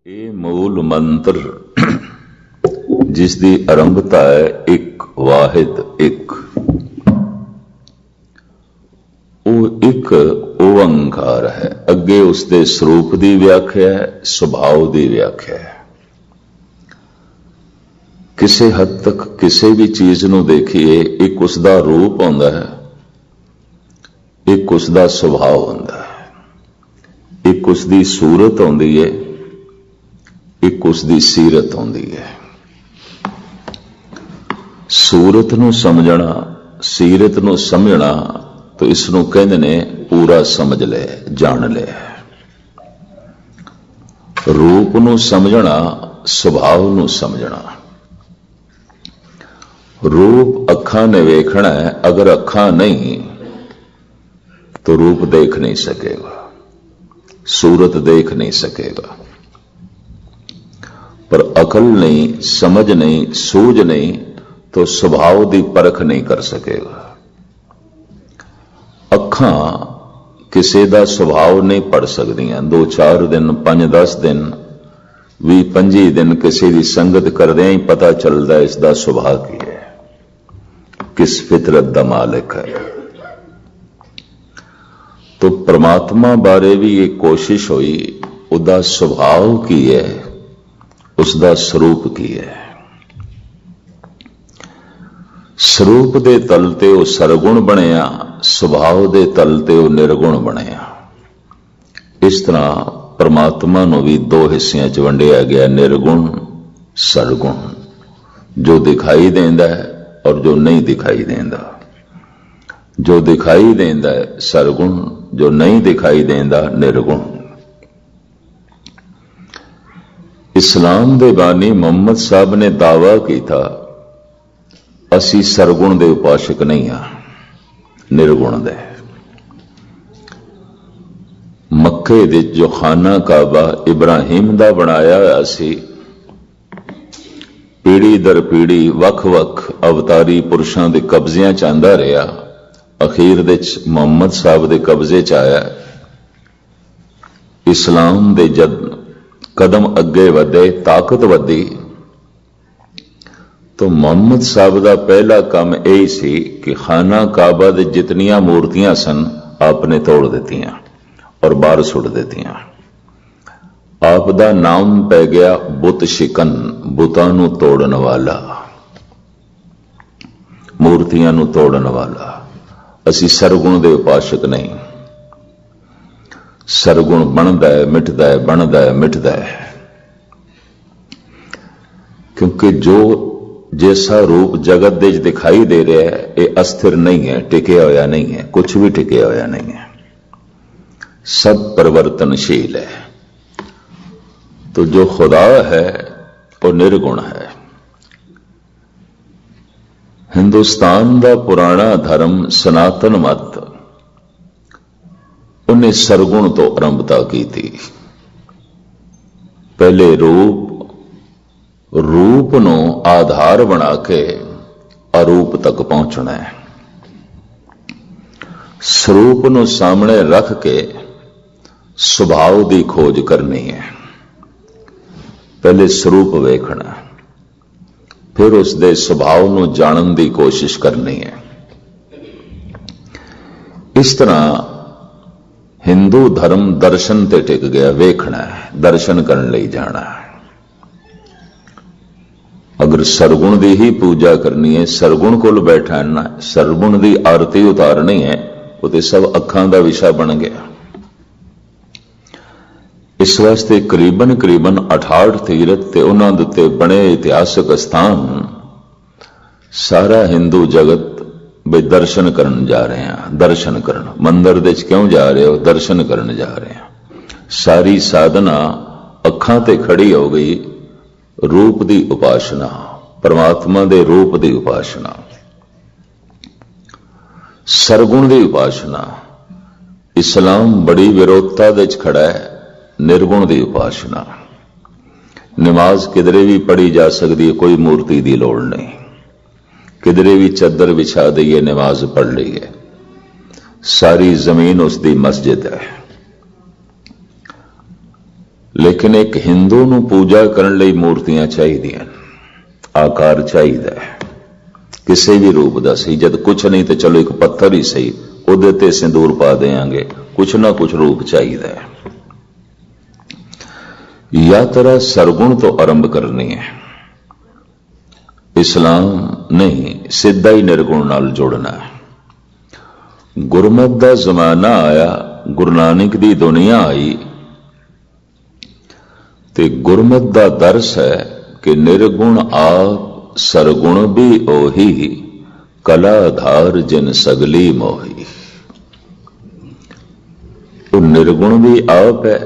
ਇਹ ਮੂਲ ਮੰਤਰ ਜਿਸ ਦੀ ਆਰੰਭਤਾ ਹੈ ਇੱਕ ਵਾਹਿਦ ਇੱਕ, ਉਹ ਇੱਕ ਓੰਕਾਰ ਹੈ। ਅੱਗੇ ਉਸਦੇ ਸਰੂਪ ਦੀ ਵਿਆਖਿਆ ਹੈ, ਸੁਭਾਅ ਦੀ ਵਿਆਖਿਆ ਹੈ। ਕਿਸੇ ਹੱਦ ਤੱਕ ਕਿਸੇ ਵੀ ਚੀਜ਼ ਨੂੰ ਦੇਖੀਏ, ਇੱਕ ਉਸਦਾ ਰੂਪ ਹੁੰਦਾ ਹੈ, ਇੱਕ ਉਸਦਾ ਸੁਭਾਅ ਹੁੰਦਾ ਹੈ, ਇੱਕ ਉਸਦੀ ਸੂਰਤ ਹੁੰਦੀ ਹੈ, ਇੱਕ ਉਸਦੀ ਸੀਰਤ ਹੁੰਦੀ ਹੈ। ਸੂਰਤ ਨੂੰ ਸਮਝਣਾ, ਸੀਰਤ ਨੂੰ ਸਮਝਣਾ ਤਾਂ ਇਸ ਨੂੰ ਕਹਿੰਦੇ ਨੇ ਪੂਰਾ ਸਮਝ ਲੈ, ਜਾਣ ਲੈ। ਰੂਪ ਨੂੰ ਸਮਝਣਾ, ਸੁਭਾਅ ਨੂੰ ਸਮਝਣਾ। रूप अखा ने वेखना है, अगर अखा नहीं तो रूप देख नहीं सकेगा, सूरत देख नहीं सकेगा। पर अकल नहीं, समझ नहीं, सूझ नहीं तो स्वभाव की परख नहीं कर सकेगा। अखा किसी का स्वभाव नहीं पढ़ सकदियां। 2-4 दिन, 5-10 दिन, 20-25 दिन किसी की संगत करदे ही पता चलता है इसका सुभाव की है, किस फितरत दा मालिक है। तो परमात्मा बारे भी ये कोशिश हुई, उसका सुभाव की है, उसका स्वरूप की है। स्वरूप दे तल ते वो सरगुण बनया, सुभाव दे तल ते वो निर्गुण बनया। इस तरह परमात्मा नूं भी 2 हिस्सियां च वंडिया गया, निर्गुण सरगुण। जो दिखाई देंदा है और जो नहीं दिखाई देंदा। जो दिखाई देंदा है सरगुण, जो नहीं दिखाई देंदा निर्गुण। इस्लाम दे बानी मुहम्मद साहब ने दावा किया, असी सरगुण दे उपासक नहीं हाँ, निर्गुण दे। मक्के दे जो खाना काबा इब्राहिम दा बनाया होया सी, पीढ़ी दर पीढ़ी वख-वख अवतारी पुरुषों के कब्जियां च आंदा रहा, अखीर दे मुहम्मद साहब के कब्जे च आया। इस्लाम दे जद कदम अगे वधे, ताकत वधी, तो मुहम्मद साहब का पहला काम यही सी कि खाना काबा दे जितनियां मूर्तियां सन आपने तोड़ दित्तियां और बाहर सुट दित्तियां। आप दा नाम पै गया बुत शिकन, बुतां नूं तोड़न वाला, मूर्तियां नूं तोड़न वाला। असी सरगुण दे उपासक नहीं। सरगुण बनदा है, मिटदा है, बनदा है, मिटदा है। क्योंकि जो जैसा रूप जगत दे दिखाई दे रहा है, ये अस्थिर नहीं है, टिके होया नहीं है, कुछ भी टिके होया नहीं है, सब परिवर्तनशील है। तो जो खुदा है वो निर्गुण है। हिंदुस्तान का पुराना धर्म सनातन मत, उन्हें सरगुण तो आरंभता की थी। पहले रूप नो आधार बना के अरूप तक पहुंचना है। स्वरूप नो सामने रख के सुभाव की खोज करनी है। पहले स्वरूप वेखना, फिर उसके सुभाव को जानने की कोशिश करनी है। इस तरह हिंदू धर्म दर्शन ते टिक गया, वेखना है, दर्शन करने लिए जाना है। अगर सरगुण की ही पूजा करनी है, सरगुण को बैठाना, सरगुण की आरती उतारनी है, वो तो सब अखां का विषय बन गया। इस वास्ते करीबन 68 तीरथ ते उन्हां दे उत्ते बने इतिहासक स्थान सारा हिंदू जगत बे दर्शन करन जा रहे हैं। दर्शन करन मंदिर दे क्यों जा रहे हो? दर्शन करन जा रहे हैं। सारी साधना अखां ते खड़ी हो गई। रूप की उपासना, परमात्मा दे रूप की उपासना, सरगुण की उपासना। इस्लाम बड़ी विरोधता दे खड़ा है। निर्गुण की उपासना। नमाज किधरे भी पढ़ी जा सकती है, कोई मूर्ति की लोड़ नहीं। किधरे भी चादर बिछा दईए, नमाज पढ़ लीए, सारी जमीन उसकी मस्जिद है। लेकिन एक हिंदू ਨੂੰ पूजा ਕਰਨ ਲਈ ਮੂਰਤੀਆਂ ਚਾਹੀਦੀਆਂ, ਆਕਾਰ ਚਾਹੀਦਾ ਹੈ ਕਿਸੇ ਵੀ ਰੂਪ ਦਾ ਸਹੀ। ਜਦ ਕੁਛ ਨਹੀਂ ਤੇ ਚਲੋ ਇੱਕ ਪੱਥਰ ਹੀ ਸਹੀ, ਉਹਦੇ ਤੇ ਸਿੰਦੂਰ ਪਾ ਦੇਾਂਗੇ, ਕੁਛ ਨਾ ਕੁਛ ਰੂਪ ਚਾਹੀਦਾ ਹੈ। यात्रा सरगुण तो आरंभ करनी है। इस्लाम नहीं, सीधा ही निर्गुण नाल जोड़ना है। गुरमत दा जमाना आया, गुरु नानक दी दुनिया आई ते गुरमत दा दर्श है कि निर्गुण आप सरगुण भी ओही, कला धार जिन सगली मोही। तो निर्गुण भी आप है,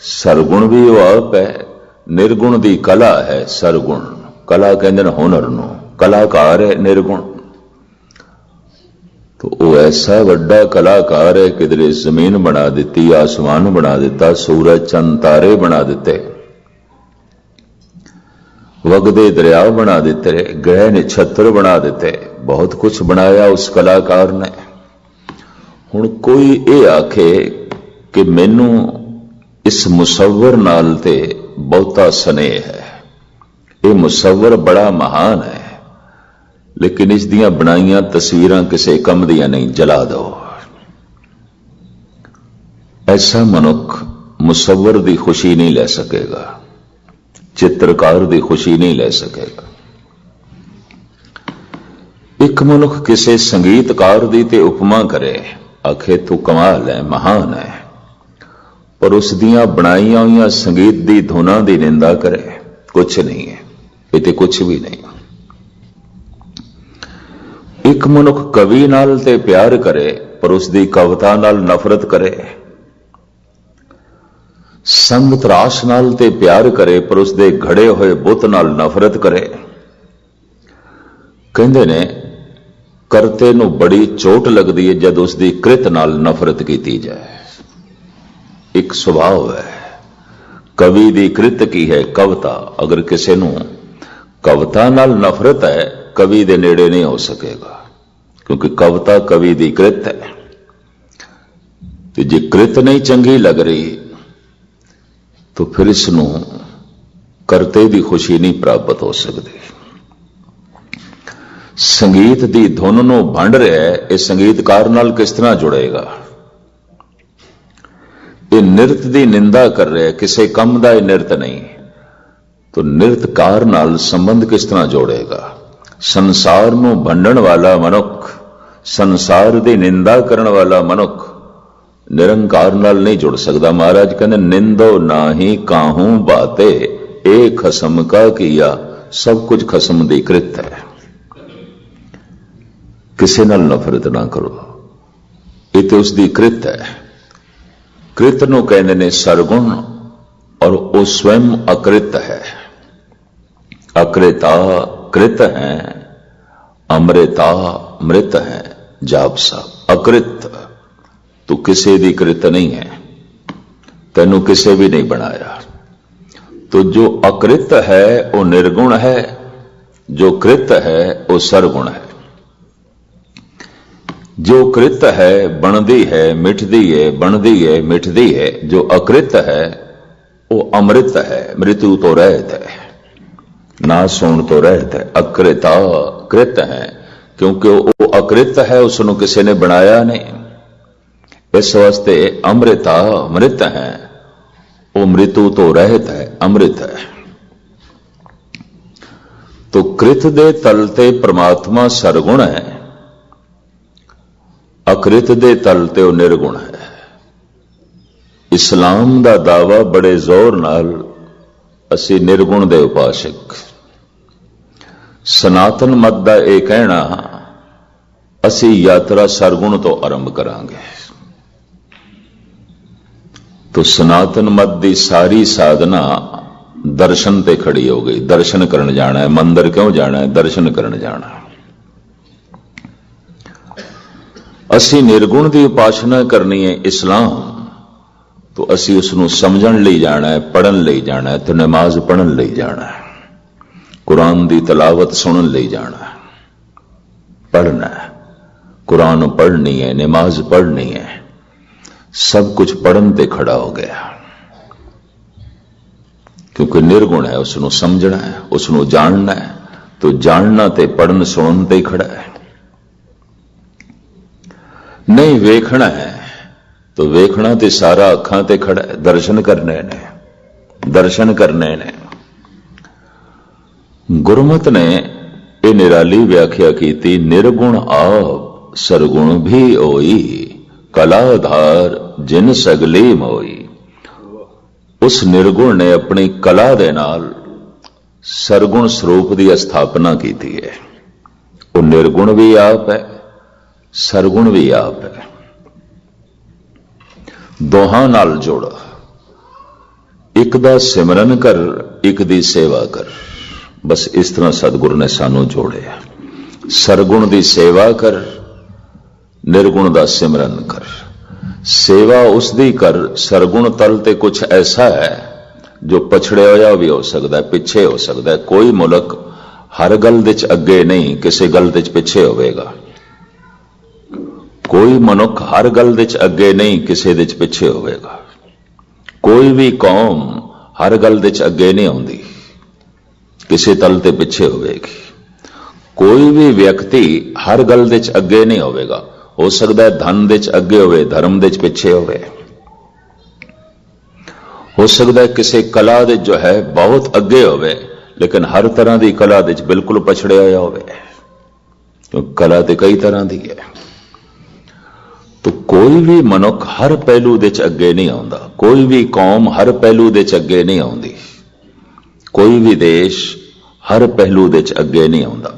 सरगुण भी वो आप है, निर्गुण दी कला है सरगुण। कला कहते हैं हुनर नूं, कलाकार है निर्गुण। तो वो ऐसा वड्डा कलाकार है, किधरे जमीन बना दी, आसमान बना दिता, सूरज चंद तारे बना दिते, वगदे दरिया बना दिते, ग्रह नक्षत्र बना दिते, बहुत कुछ बनाया उस कलाकार ने। हुण कोई ये आखे कि मैनू इस मुसव्वर नाल ते बहुता स्नेह है, ये मुसव्वर बड़ा महान है, लेकिन इस दियां बनाइयां तस्वीरां किसी कम दियां नहीं, जला दो। ऐसा मनुख मुसव्वर दी खुशी नहीं ले सकेगा, चित्रकार दी खुशी नहीं ले सकेगा। एक मनुख किसी संगीतकार दी ते उपमा करे, आखे तू कमाल है, महान है, पर उस दियां बनाइया हुई संगीत दी धुना दी निंदा करे, कुछ नहीं है, ये कुछ भी नहीं। एक मनुख कवि नाल ते प्यार करे, पर उसकी कविता नाल नफरत करे। संग तराश नाल ते प्यार करे, पर उसके घड़े हुए बुत नाल नफरत करे। कहंदे ने करते नूं बड़ी चोट लगती है जब उसकी कृत नाल नफरत की जाए। एक सुभाव है, कवि दी कृत की है कविता। अगर किसी नूं कविता नाल नफरत है, कवि दे नेड़े नहीं हो सकेगा, क्योंकि कविता कवि दी कृत है। तो जे कृत नहीं चंगी लग रही तो फिर इसनूं करते दी खुशी नहीं प्राप्त हो सकती। संगीत दी धुन नूं भंड रहा है, इस संगीतकार नाल किस तरह जुड़ेगा? ये नृत दी निंदा कर रहे हैं, किसी कम दा ये नृत नहीं, तो नृतकार नाल संबंध किस तरह जोड़ेगा? संसार नूं भंडण वाला मनुख, संसार दी निंदा करने वाला मनुख निरंकार नाल नहीं जुड़ सकता। महाराज कहते निंदो नाही काहू बाते, एक खसम का किया, सब कुछ खसम दी कृत है। किसी नाल नफरत ना करो, ये तो उसकी कृत है। कृत नूं कहंदे ने सरगुण, और वो स्वयं अकृत है। अकृता कृत है, अमृता मृत है। जाप साहब अकृत, तू किसी दी कृत नहीं है, तेनू किसे भी नहीं बनाया। तो जो अकृत है वो निर्गुण है, जो कृत है वो सरगुण है। जो कृत है बनदी है, मिटदी है, बनदी है, मिटदी है। जो अकृत है वो अमृत है, मृत्यु तो रहत है, नाश होने तो रहत है। अकृता कृत है, क्योंकि वो अकृत है, उसनों किसी ने बनाया नहीं। इस वास्ते अमृता मृत है, वो मृत्यु तो रहत है, अमृत है। तो कृत दे तलते परमात्मा सरगुण है, अकृत दे तलते वो निर्गुण है। इस्लाम दा दावा बड़े जोर नाल असी निर्गुण दे उपासक, सनातन मत दा यह कहना असी यात्रा सरगुण तो आरंभ करांगे। तो सनातन मत दी सारी साधना दर्शन ते खड़ी हो गई। दर्शन करने जाना है, मंदिर क्यों जाना है? दर्शन करने जाना है। असी निर्गुण की उपासना करनी है इस्लाम, तो असी उसनों समझण लई जाना है, पढ़न लई जाना है, तो नमाज पढ़न लई जाना है, कुरान की तलावत सुनन लई जाना है, पढ़ना है, कुरान पढ़नी है, नमाज पढ़नी है। सब कुछ पढ़न ते खड़ा हो गया। क्योंकि निर्गुण है, उसनों समझना है, उसनों जानना है। तो जानना ते पढ़न सुनन ते खड़ा है। नहीं वेखना है तो वेखना ते सारा अखां ते खड़ा है। दर्शन करने ने, दर्शन करने ने। गुरमत ने यह निराली व्याख्या की थी, निर्गुण आप सरगुण भी होई, कलाधार जिन सगली मोई। उस निर्गुण ने अपनी कला दे नाल सरगुण स्वरूप की स्थापना की थी है। वो निर्गुण भी आप है, सरगुण भी आप है। दोहां नाल जोड़, एक दा सिमरन कर, एक दी सेवा कर। बस इस तरह सतगुरु ने सानू जोड़े। सरगुण दी सेवा कर, निर्गुण दा सिमरन कर। सेवा उसदी कर, सरगुण तल ते कुछ ऐसा है जो पछड़े होया भी हो सकता है, पिछे हो सकता है। कोई मुल्क हर गल दे अगे नहीं, किसी गल दे पिछे होवेगा। कोई मनुख हर गल दे अगे नहीं, किसी दे पिछे होवेगा। कोई भी कौम हर गल दे अगे नहीं आउंदी, किसी तल ते पिछे होवेगी। कोई भी व्यक्ति हर गल दे अगे नहीं होवेगा। हो सकता है धन दे अगे होवे, धर्म दे पिछे होवे। हो सकता है किसी कला दे जो है बहुत अगे होवे, लेकिन हर तरह की कला दे बिल्कुल पछड़े होया होवे। तो कला तो कई तरह की है। तो कोई भी मनुख हर पहलू दे अगे नहीं आउंदा, कोई भी कौम हर पहलू दे अगे नहीं आउंदी, कोई भी देश हर पहलू दे अगे नहीं आउंदा।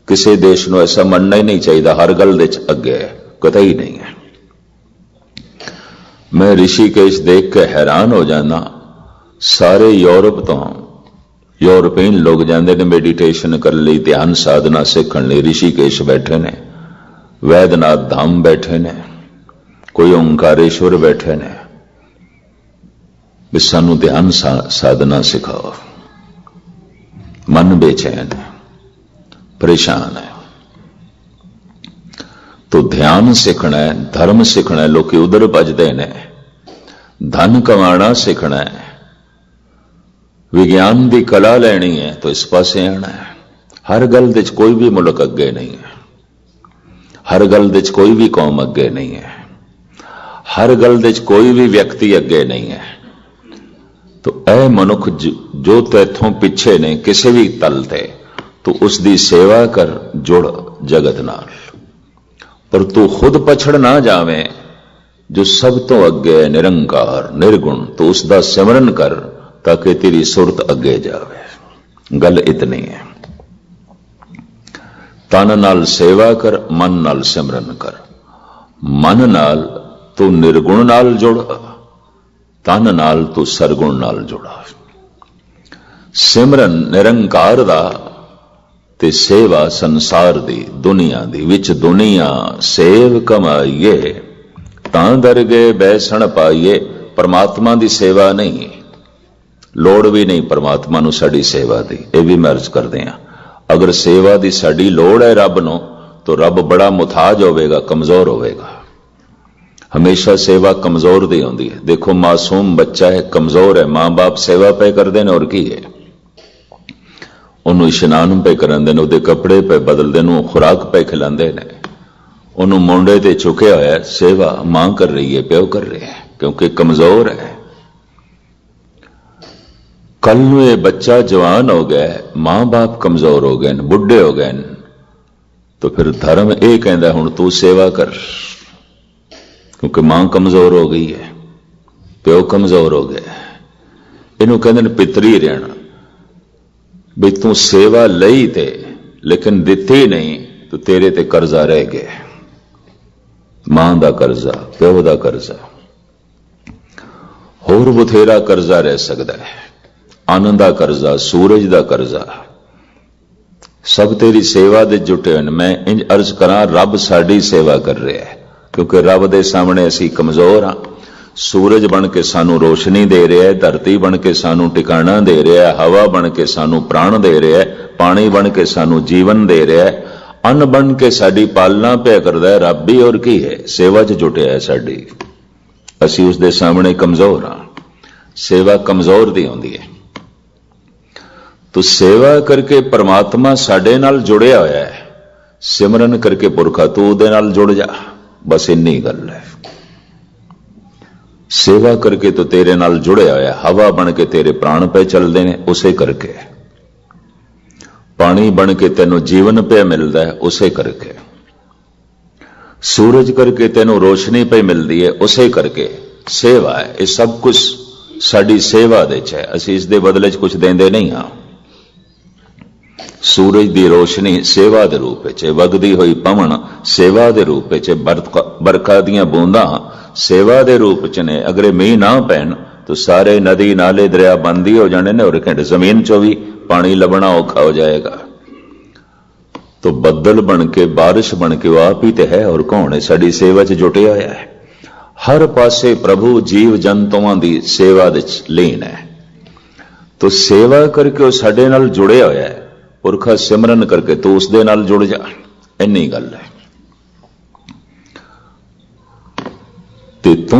किसी देश को ऐसा मनना ही नहीं चाहिए हर गल दे अगे है, कतई नहीं है। मैं ऋषिकेश देख के हैरान हो जाना। सारे यूरोप तो यूरोपीयन लोग जाते ने मेडिटेशन कर ली, ध्यान साधना सीखण लई ऋषिकेश बैठे ने, वैद्यनाथ धाम बैठे ने, कोई ओंकारेश्वर बैठे ने भी सानू ध्यान साधना सिखाओ। मन बेचैन है, परेशान है। तो ध्यान सीखना है, धर्म सीखना है, लोग उधर भजते ने। धन कमाना सीखना है, विज्ञान की कला लैनी है तो इस पासे आना है। हर गल दे कोई भी मुल्क अगे नहीं है, हर गल दे कोई भी कौम अगे नहीं है, हर गल दे कोई भी व्यक्ति अगे नहीं है। तो ऐ मनुख जो तैथों पिछे ने किसी भी तल ते, तो उसकी सेवा कर, जुड़ जगत नाल। पर तू खुद पछड़ ना जावे, जो सब तो अगे है निरंकार निर्गुण, तो उसका सिमरन कर ताकि तेरी सुरत अगे जावे। गल इतनी है। तन नाल सेवा कर, मन नाल सिमरन कर। मन नाल तू निर्गुण नाल जुड़, तन नाल तू सरगुण नाल जुड़ा। सिमरन निरंकार दा ते सेवा संसार दी, दुनिया दी। विच दुनिया सेव कमाइए, तां दरगे बैसण पाइए। परमात्मा दी सेवा नहीं, लोड़ भी नहीं परमात्मा नूं साडी सेवा दी। यह भी मैं अर्ज करदे हां, अगर सेवा दी साडी लोड़ है रब नूं, तो रब बड़ा मुथाज होवेगा, कमजोर होवेगा। हमेशा सेवा कमजोर दी होंदी है। देखो मासूम बच्चा है, कमजोर है, मां बाप सेवा पे करते हैं और की है, उन्होंने इशनान पे करांदे ने, उहदे कपड़े पे बदलते हैं, खुराक पे खिलांदे ने, उन्होंने मोंडे ते चुकया होया। सेवा मां कर रही है, प्यो कर रहे हैं, क्योंकि कमजोर है। कल नूं ये बच्चा जवान हो गया, मां बाप कमजोर हो गए, बुढ़े हो गए, तो फिर धर्म यह कहता हुण तू सेवा कर, क्योंकि मां कमजोर हो गई है, प्यो कमजोर हो गया। इनू कहते हैं पितरी रहना। भी तू सेवा लई थे लेकिन दिती नहीं, तो तेरे ते कर्जा रह गया। मां दा कर्जा, प्यो दा कर्जा, होर बथेरा कर्जा रह सकता है। अन्न दा कर्जा, सूरज दा कर्जा, सब तेरी सेवा दे जुटे हैं। मैं इंज अर्ज करा, रब साडी सेवा कर रहा है, क्योंकि रब दे सामने असी कमजोर हाँ। सूरज बन के सानू रोशनी दे रहा है, धरती बन के सानू टिकाणा दे रहा है, हवा बन के सानू प्राण दे रहा है, पानी बन के सानू जीवन दे रहा है, अन्न बन के साडी पालना पे करदा है। रब भी और की है, सेवा च जुटिया है साडी। असी उसके सामने कमजोर हाँ। सेवा कमजोर दी होंदी है। तो सेवा करके परमात्मा साडे नाल जुड़िया होया है, सिमरन करके पुरखा तू उहदे नाल जुड़ जा, बस इन्नी गल है। सेवा करके तो तेरे नाल जुड़िया होया, हवा बन के तेरे प्राण पे चलते हैं उसे करके, पानी बन के तेनों जीवन पे मिलता है उसे करके, सूरज करके तेनों रोशनी पे मिलती है उसे करके। सेवा है, ये सब कुछ साडी सेवा दे च है, असीं इस दे बदले च कुछ देंदे नहीं हाँ। सूरज दी रोशनी सेवा दे रूप च, वगदी हुई पवन सेवा दे रूप च, बरखा दियां बूंदां सेवा दे रूप च ने। अगर मीह ना पैन तो सारे नदी नाले दरिया बंद ही हो जाने ने, और घंटे जमीन चो भी पानी लभना औखा हो जाएगा। तो बदल बन के बारिश बन के वो आप ही तो है, और कौन है साडी सेवा च जुटिया होया है। हर पासे प्रभु जीव जंतुओं की सेवा दे लीन है। तो सेवा करके वो साडे नाल जुड़िया होया है, पुरखा सिमरन करके तू उसदे नाल जुड़ जा, इन्नी गल है। ते तू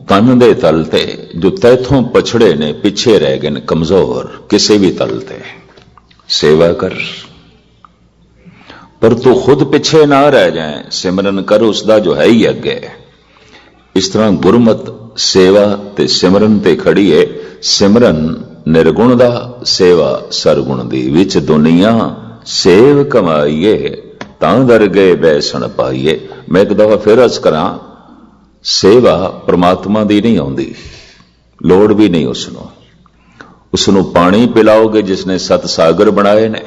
तन दे तल ते जो तैथों पछड़े ने, पिछे रह गए कमजोर, किसी भी तल ते सेवा कर, पर तू खुद पिछे ना रह जाए, सिमरन कर उसदा जो है ही अगे। इस तरह गुरमत सेवा ते सिमरन ते खड़ी है। सिमरन निर्गुण दा, सेवा सरगुण दी, विच दुनिया सेव कमाईए, तां दरगे बैसन पाईए। मैं एक दफा फिर अर्ज करा, सेवा परमात्मा दी नहीं आउंदी, लोड़ भी नहीं उसनों। उसनों पानी पिलाओगे जिसने 7 सागर बनाए ने,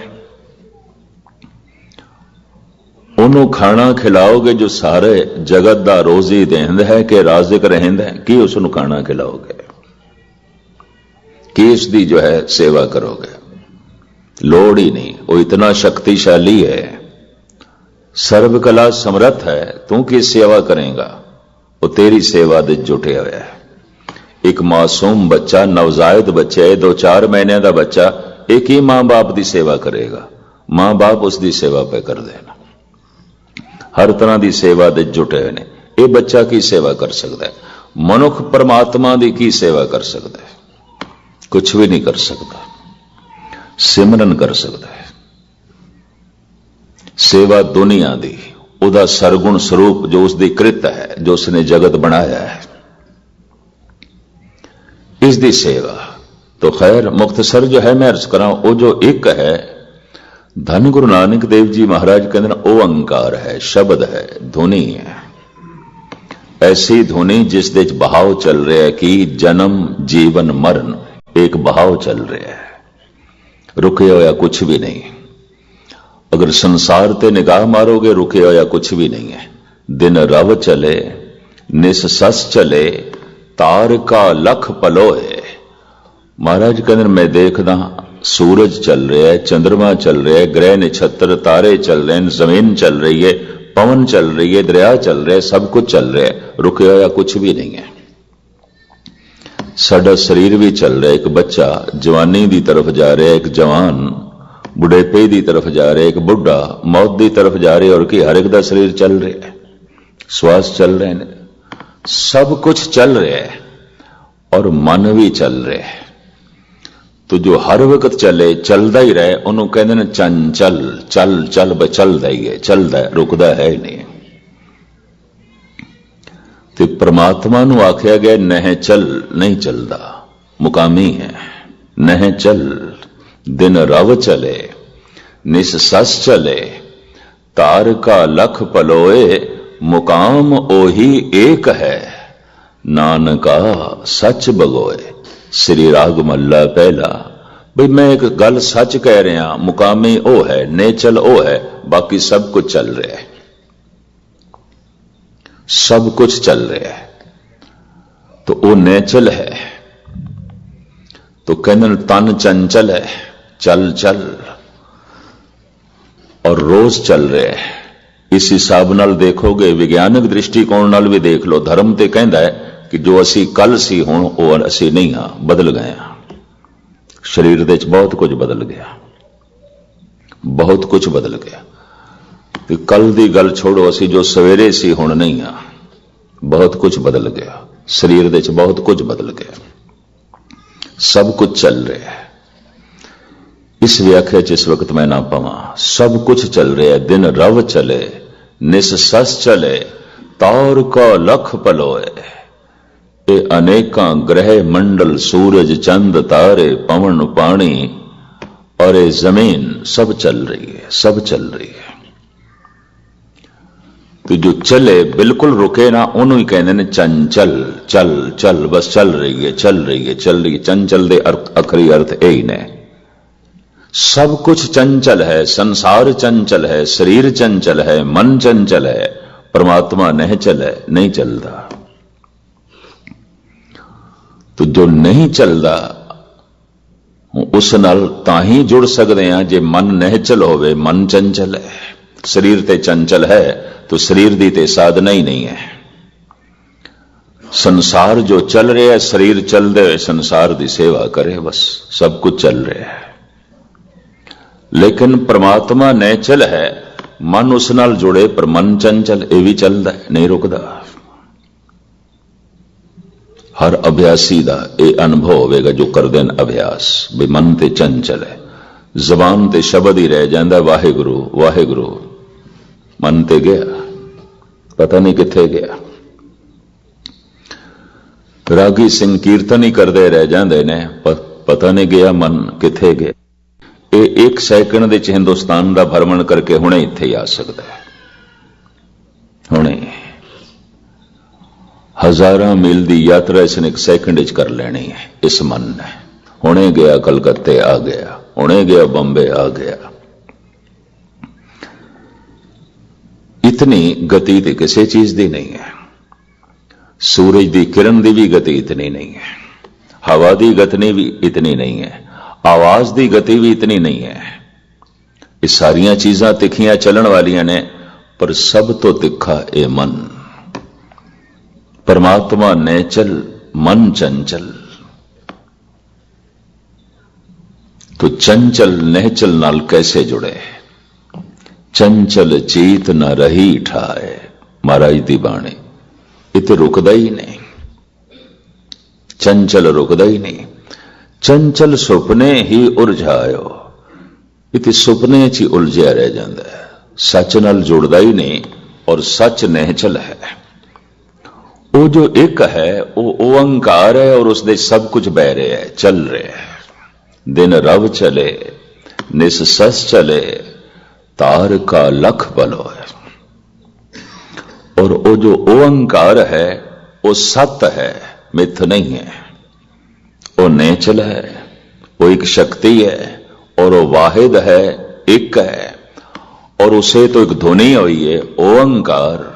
ਉਹਨੂੰ ਖਾਣਾ ਖਿਲਾਓਗੇ जो सारे जगत ਦਾ ਰੋਜ਼ੀ ਦੇਂਦਾ है कि राज़िक ਰਹਿੰਦਾ है, कि उसनों खाना खिलाओगे, कि इसकी जो है सेवा करोगे? लोड़ ही नहीं, वो इतना शक्तिशाली है, सर्वकला समर्थ है, तू की सेवा करेगा? वो तेरी सेवा दे जुटे हुए है। एक मासूम बच्चा, नवजायद बच्चा है, 2-4 महीने का बच्चा, एक ही मां बाप की सेवा करेगा, मां बाप उसकी सेवा पे कर देना। हर तरह की सेवा दे जुटे हुए ने। यह बच्चा की सेवा कर सकता है? मनुख परमात्मा की की सेवा कर सकता है? कुछ भी नहीं कर सकता। सिमरन कर सकता है। सेवा दुनिया दी, उदा सरगुण स्वरूप जो उसकी कृत है, जो उसने जगत बनाया है, इसकी सेवा। तो खैर मुख्तसर जो है मैं अर्ज करा, वो जो एक है, धन गुरु नानक देव जी महाराज कहते हैं, वो अंकार है, शब्द है, धुनी है। ऐसी धुनी जिस दे बहाव चल रहा है कि जन्म जीवन मरण एक बहाव चल रहा है, रुके होया कुछ भी नहीं। अगर संसार ते निगाह मारोगे, रुके होया कुछ भी नहीं है। दिन रव चले, निस सस चले, तार का लख पलोए। महाराज कहते मैं देखदा सूरज चल रहा है, चंद्रमा चल रहा है, ग्रह नक्षत्र तारे चल रहे हैं, जमीन चल रही है, पवन चल रही है, दरिया चल रहा है, सब कुछ चल रहा है, रुके होया कुछ भी नहीं है। साडा शरीर भी चल रहा है, एक बच्चा जवानी की तरफ जा रहा है, एक जवान बुढ़ेपे की तरफ जा रहा है, एक बुढ़ा मौत की तरफ जा रहा है, और कि हर एक का शरीर चल रहा है, श्वास चल रहे हैं, सब कुछ चल रहा है, और मन भी चल रहा है। तो जो हर वक्त चले, चलता ही रहे, उन्होंने कहते हैं चंचल, चल चल ब चलता ही है, चलता है, रुकता है ही नहीं। तो परमात्मा नू आख्या गया नह चल, नहीं चलता, मुकामी है। नह चल, दिन रव चले, निस सस चले, तार का लख पलोए, मुकाम ओही एक है, नानका सच बगोए। श्री राग मल्ला पहला। भाई मैं एक गल सच कह रहा, मुकामी ओ है, नेचल ओ है, बाकी सब कुछ चल रहा है, सब कुछ चल रहा है। तो वो नेचल है। तो कहने तन चंचल है, चल चल, और रोज चल रहा है। इस हिसाब नाल देखोगे, विज्ञानक दृष्टिकोण नाल भी देख लो, धर्म ते कहता है कि जो असी कल सी हुण वो असी नहीं हाँ, बदल गए हाँ। शरीर दे बहुत कुछ बदल गया, बहुत कुछ बदल गया। तो कल दी गल छोड़ो, असी जो सवेरे सी हुण नहीं हाँ, बहुत कुछ बदल गया। शरीर दे बहुत कुछ बदल गया, सब कुछ चल रहा है। इस व्याख्या च इस वक्त मैं ना पावां। सब कुछ चल रहा है, दिन रव चले, निस सस चले, तौर को लख पलोए। ये अनेकां ग्रह मंडल, सूरज चंद तारे, पवन पानी और ये जमीन सब चल रही है, सब चल रही है। तो जो चले बिल्कुल रुके ना, उन्होंने ही कहते हैं चंचल। चल चल बस चल रही है, चल रही है, चल रही है। चंचल दे अखरी अर्थ यही ने। सब कुछ चंचल है, संसार चंचल है, शरीर चंचल है, मन चंचल है, परमात्मा निश्चल है, नहीं चलता। तो जो नहीं चलता उस नाल तां ही जुड़ सकते हैं जे मन निश्चल होवे। मन चंचल है, शरीर ते चंचल है, तो शरीर दी ते साधना ही नहीं है। संसार जो चल रहा है, शरीर चल दे संसार दी सेवा करे, बस सब कुछ चल रहा है। लेकिन परमात्मा निश्चल है, मन उस नाल जुड़े, पर मन चंचल, ये भी चलता है, नहीं रुकता। हर अभ्यासी का यह अनुभव होगा जो कर देन अभ्यास, भी मन ते चंचल है। जबान ते शब्द ही रह जाता वाहेगुरु वाहेगुरु, मन ते गया, पता नहीं किथे गया। रागी सिंह कीर्तन ही करते रह जाते ने, पता नहीं गया मन किथे गया। ये एक सैकंड दे हिंदुस्तान का भ्रमण करके हुणे इत्थे ही आ सकता है। हुणे हजारां मील की यात्रा इसने एक सैकंड कर लेनी है इस मन ने। हुणे गया कलकत्ते आ गया, हुणे गया बंबे आ गया। इतनी गति तो किसी चीज की नहीं है। सूरज की किरण की भी गति इतनी नहीं है, हवा की गति भी इतनी नहीं है, आवाज की गति भी इतनी नहीं है। ये सारिया चीजां तिखियां चलन वालियां ने, पर सब तो तिखा ये मन। परमात्मा निश्चल, मन चंचल। तो चंचल निश्चल नाल कैसे जुड़े? चंचल चीत न रही ठाए, महाराज दी बाणी। इते रुकदा ही नहीं, चंचल रुकदा ही नहीं। चंचल सुपने ही उलझायो, इते सुपने च ही उलझिया रह जाता है, सच नाल जुड़दा ही नहीं। और सच निश्चल है, वो जो एक है वो ओंकार है, और उसदे सब कुछ बह रहा है, चल रहा है। दिन रव चले, निस सस चले, तार का लख बलो है। और वो जो ओंकार है वो सत है, मिथ नहीं है। वो नेचल है, वो एक शक्ति है, और वो वाहिद है, एक है। और उसे तो एक ध्वनि हुई है ओंकार,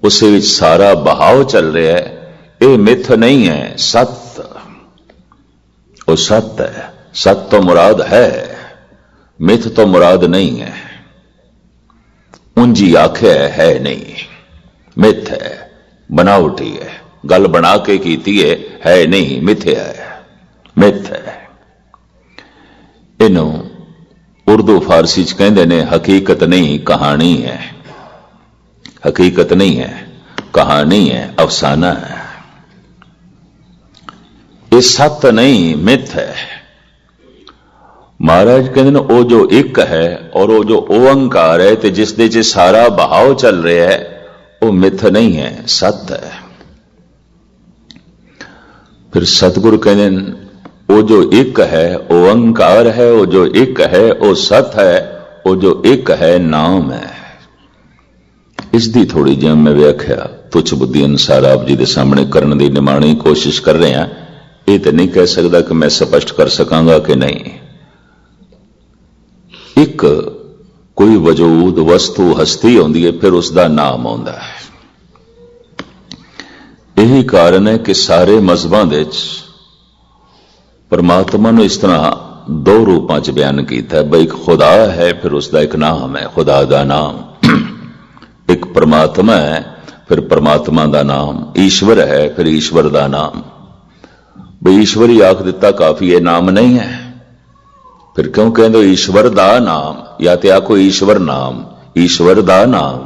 उसे सारा बहाव चल रहा है। ये मिथ नहीं है, सत्य। वो सत्य है, सत्य तो मुराद है, मिथ तो मुराद नहीं है। उंजी आखे है नहीं, मिथ है, बनावटी है, गल बना के कीती है नहीं, मिथ्या है, मिथ है। इनू उर्दू फारसी च कहते ने हकीकत नहीं कहानी है। हकीकत नहीं है, कहानी है, अफसाना है। ये सत्य नहीं, मिथ है। महाराज कहते हैं वो जो एक है और वो जो ओंकार है, तो जिसदे च सारा बहाव चल रहा है, वो मिथ नहीं है, सत्य है। फिर सतगुरु कहते हैं वो जो एक है ओंकार है, वो जो एक है वो सत्य है, वो जो एक है नाम है। इसकी थोड़ी जी मैं व्याख्या तुच्छ बुद्धि अनुसार आप जी के सामने करने की निमाणी कोशिश कर रहे हैं। ये तो नहीं कह सकता कि मैं स्पष्ट कर सकांगा कि नहीं। एक कोई वजूद वस्तु हस्ती होती है, फिर उसका नाम आता है। यही कारण है कि सारे मजहबां दे परमात्मा ने इस तरह दो रूपों च बयान किया है। भाई एक खुदा है, फिर उसका एक नाम है, खुदा का नाम। एक परमात्मा है, फिर परमात्मा का नाम। ईश्वर है, फिर ईश्वर का नाम। भाई ईश्वर ही आख दिता काफी है, नाम नहीं है। फिर क्यों कहते ईश्वर दा नाम, या तो आखो ईश्वर नाम, ईश्वर दा नाम,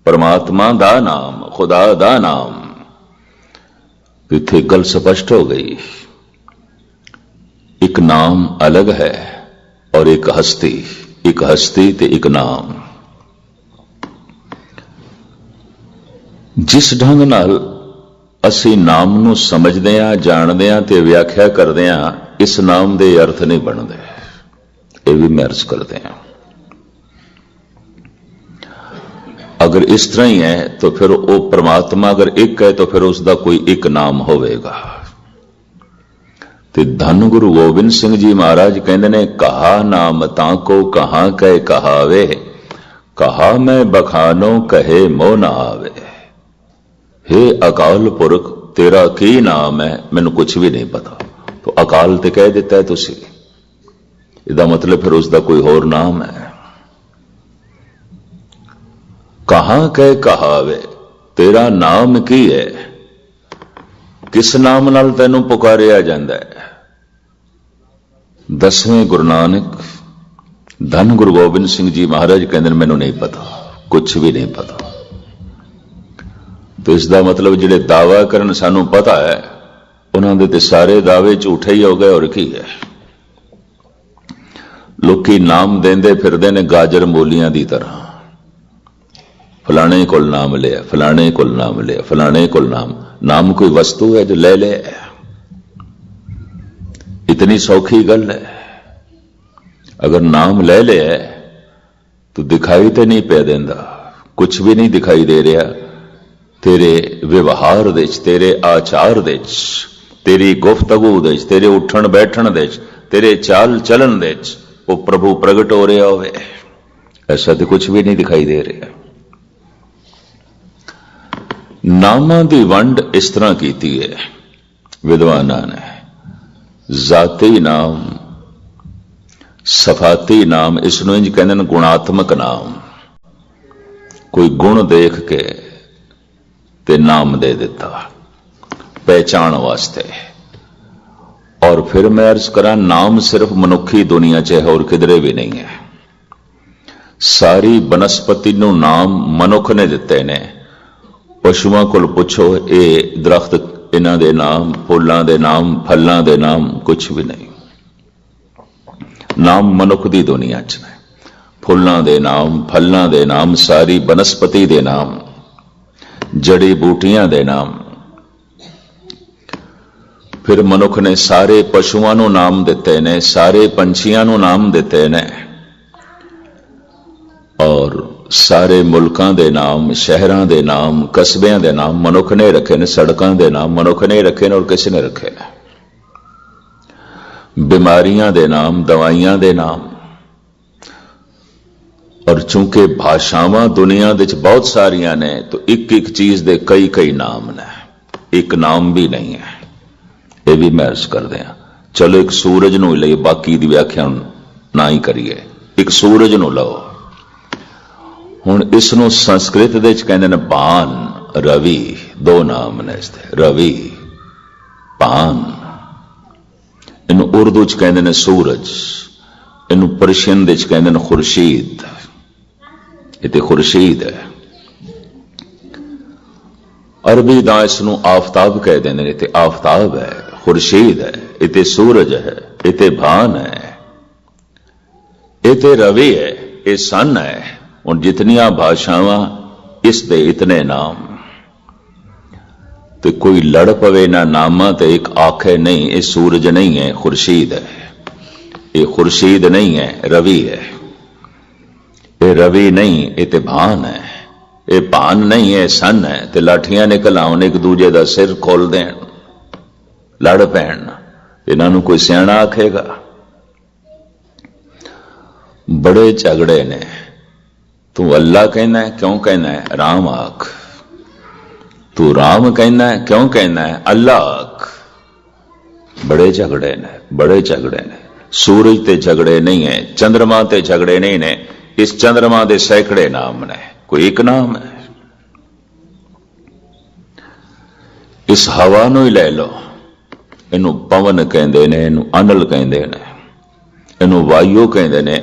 परमात्मा दा नाम, खुदा दा नाम। इत्थे गल स्पष्ट हो गई। एक नाम अलग है और एक हस्ती ते एक नाम। जिस ढंग नाल ਅਸੀਂ ਨਾਮ ਨੂੰ ਸਮਝਦੇ ਆਂ, ਜਾਣਦੇ ਆਂ ਤੇ ਵਿਆਖਿਆ ਕਰਦੇ ਆਂ, ਇਸ ਨਾਮ ਦੇ ਅਰਥ ਨਹੀਂ ਬਣਦੇ। ਇਹ ਵੀ ਮੈਂ ਅਰਜ਼ ਕਰਦੇ ਆਂ। अगर इस तरह ही है तो फिर वो परमात्मा अगर एक है तो फिर उसका कोई एक नाम होवेगा। ते धन गुरु गोबिंद सिंह जी महाराज कहते ने, कहा नाम ताको कहां कह कहावे, कहा मैं बखानो कहे मोह ना आवे। हे अकाल पुरख तेरा की नाम है, मैनू कुछ भी नहीं पता। तो अकाल ते कह दिता है तुसी, इसदा मतलब फिर उसका कोई होर नाम है। कहां कह कहावे, तेरा नाम की है, किस नाम नाल तैनू पुकारिया जांदा है। 10वें गुरु नानक धन गुरु गोबिंद सिंह जी महाराज कहते मैनू नहीं पता, कुछ भी नहीं पता। तो इसका मतलब जिहड़े दावा करन सानू पता है, उन्होंने ते सारे दावे झूठे ही हो गए। और की है, लोकी नाम देंदे फिरदे ने गाजर मूलियां दी तरह। फलाने कोल नाम लिया, फलाने कोल नाम लिया, फलाने कोल नाम कोई वस्तु है जो ले ले। इतनी सौखी गल है। अगर नाम ले ले तो दिखाई तो नहीं पे देंदा, कुछ भी नहीं दिखाई दे रहा। तेरे व्यवहार दे, तेरे आचार दे, तेरी गुफ्तगू दे, तेरे उठन बैठन दे, तेरे चाल चलन दे वो प्रभु प्रगट हो रहा होवे। ऐसा तो कुछ भी नहीं दिखाई दे रहा। नामां दी वंड इस तरह कीती है विद्वानां ने, जाती नाम, सफाती नाम। इसनूं इंज कहंदे ने गुणात्मक नाम। कोई गुण देख के ते नाम दे दिता पहचान वास्ते। और फिर मैं अर्ज करा, नाम सिर्फ मनुखी दुनिया च है और किधरे भी नहीं है। सारी बनस्पति नूं नाम मनुख ने दिते ने। पशुओं को पुछो, ये दरख्त, इन्हां दे नाम, फुल्लां दे नाम, फलां दे नाम, कुछ भी नहीं। नाम मनुख दी दुनिया च ने। फुल्लां दे नाम, फलां दे नाम, सारी बनस्पति दे नाम, जड़ी बूटियां दे नाम। फिर मनुख ने सारे पशुओं नूं नाम दिते ने, सारे पंछियां नूं नाम दिते ने, और सारे मुल्कां दे नाम, शहरां दे नाम, कस्बियां दे नाम मनुख ने रखे ने, सड़कां दे नाम मनुख ने रखे ने और किसी ने रखे ने। बीमारियां दे नाम, दवाइयां दे नाम। और चूंकि भाषावां दुनिया दे बहुत सारियां ने, तो एक एक चीज दे कई कई नाम ने, एक नाम भी नहीं है। यह भी मैं अर्ज कर दिया। चलो एक सूरज नूं लईए, बाकी दी व्याख्या ना ही करिए। एक सूरज नूं लो, हुण इसनूं संस्कृत दे च कहंदे ने भान, रवि। दो नाम ने इसदे, रवि, भान। इनूं उर्दू च कहंदे ने सूरज, इनूं पर्शियन दे च कहंदे ने खुर्शीद। इते खुर्शीद है। अरबी दा इसनूं आफताब कह देंदे ने, इते आफताब है, खुर्शीद है, इते सूरज है, इते भान है, इते रवि है, ये सन है। और जितनियां भाषावां इस दे इतने नाम। तो कोई लड़ पवे ना नामा तो एक आखे नहीं ये सूरज नहीं है, खुर्शीद है। ये खुर्शीद नहीं है, रवि है। ये रवि नहीं, ये ते भान है। ये भान नहीं है, सन है। ते लाठियां निकल आउन, एक दूजे का सिर खोल देन, लड़ पैण। इन्हां नूं कोई सियाणा आखेगा? बड़े झगड़े ने। तू अल्लाह कहना है, क्यों कहना है? राम आख। तू राम कहना है, क्यों कहना है? अल्लाह आख। बड़े झगड़े ने, बड़े झगड़े ने। सूरज ते झगड़े नहीं है, चंद्रमा ते झगड़े नहीं ने। इस चंद्रमा दे सैकड़े नाम ने, कोई एक नाम है। इस हवा नूं ही ले लो, इनू पवन कहंदे ने, इनू अनल कहंदे ने, इनू वायु कहंदे ने।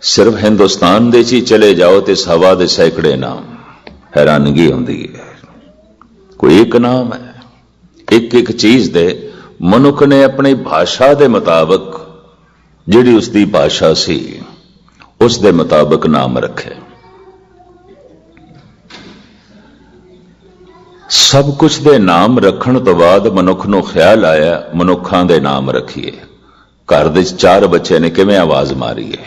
सिर्फ हिंदुस्तान दे ही चले जाओ तो इस हवा दे सैकड़े नाम। हैरानगी होंदी है। कोई एक नाम है? एक एक चीज दे ਮਨੁੱਖ ਨੇ ਆਪਣੀ ਭਾਸ਼ਾ ਦੇ ਮੁਤਾਬਕ, ਜਿਹੜੀ ਉਸ ਦੀ ਭਾਸ਼ਾ ਸੀ, ਉਸ ਦੇ ਮੁਤਾਬਕ ਨਾਮ ਰੱਖੇ। ਸਭ ਕੁਝ ਦੇ ਨਾਮ ਰੱਖਣ ਤੋਂ ਬਾਅਦ ਮਨੁੱਖ ਨੂੰ ਖਿਆਲ ਆਇਆ ਮਨੁੱਖਾਂ ਦੇ ਨਾਮ ਰੱਖੀਏ। ਘਰ ਦੇ 4 ਬੱਚੇ ਨੇ, ਕਿਵੇਂ ਆਵਾਜ਼ ਮਾਰੀਏ,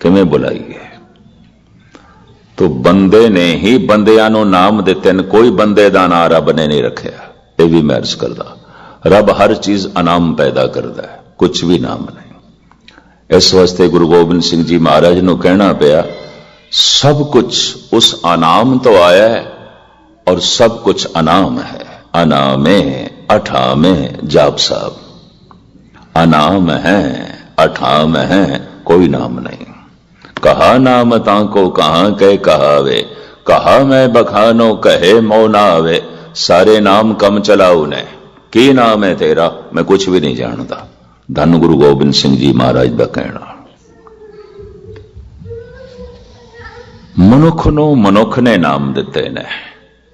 ਕਿਵੇਂ ਬੁਲਾਈਏ? ਤੋ ਬੰਦੇ ਨੇ ਹੀ ਬੰਦਿਆਂ ਨੂੰ ਨਾਮ ਦਿੱਤੇ ਨੇ। ਕੋਈ ਬੰਦੇ ਦਾ ਨਾਂ ਰੱਬ ਨੇ ਨਹੀਂ ਰੱਖਿਆ। ਇਹ ਵੀ ਮੈਂ ਅਰਜ਼ ਕਰਦਾ, ਰੱਬ ਹਰ ਚੀਜ਼ ਅਨਾਮ ਪੈਦਾ ਕਰਦਾ ਹੈ, ਕੁਝ ਵੀ ਨਾਮ ਨਹੀਂ। ਇਸ ਵਾਸਤੇ ਗੁਰੂ ਗੋਬਿੰਦ ਸਿੰਘ ਜੀ ਮਹਾਰਾਜ ਨੂੰ ਕਹਿਣਾ ਪਿਆ, ਸਭ ਕੁਝ ਉਸ ਅਨਾਮ ਤੋਂ ਆਇਆ ਹੈ और सब कुछ अनाम है। अनामे अठामे जाप साहब, अनाम है अठाम है, कोई नाम नहीं। कहा नाम ताको कहां कह कहावे, कहा मैं बखानो कहे मौना आवे। सारे नाम कम चलाऊ ने, की नाम है तेरा, मैं कुछ भी नहीं जानता। धन गुरु गोबिंद सिंह जी महाराज का कहना। मनुख नूं मनुख ने नाम दिते ने,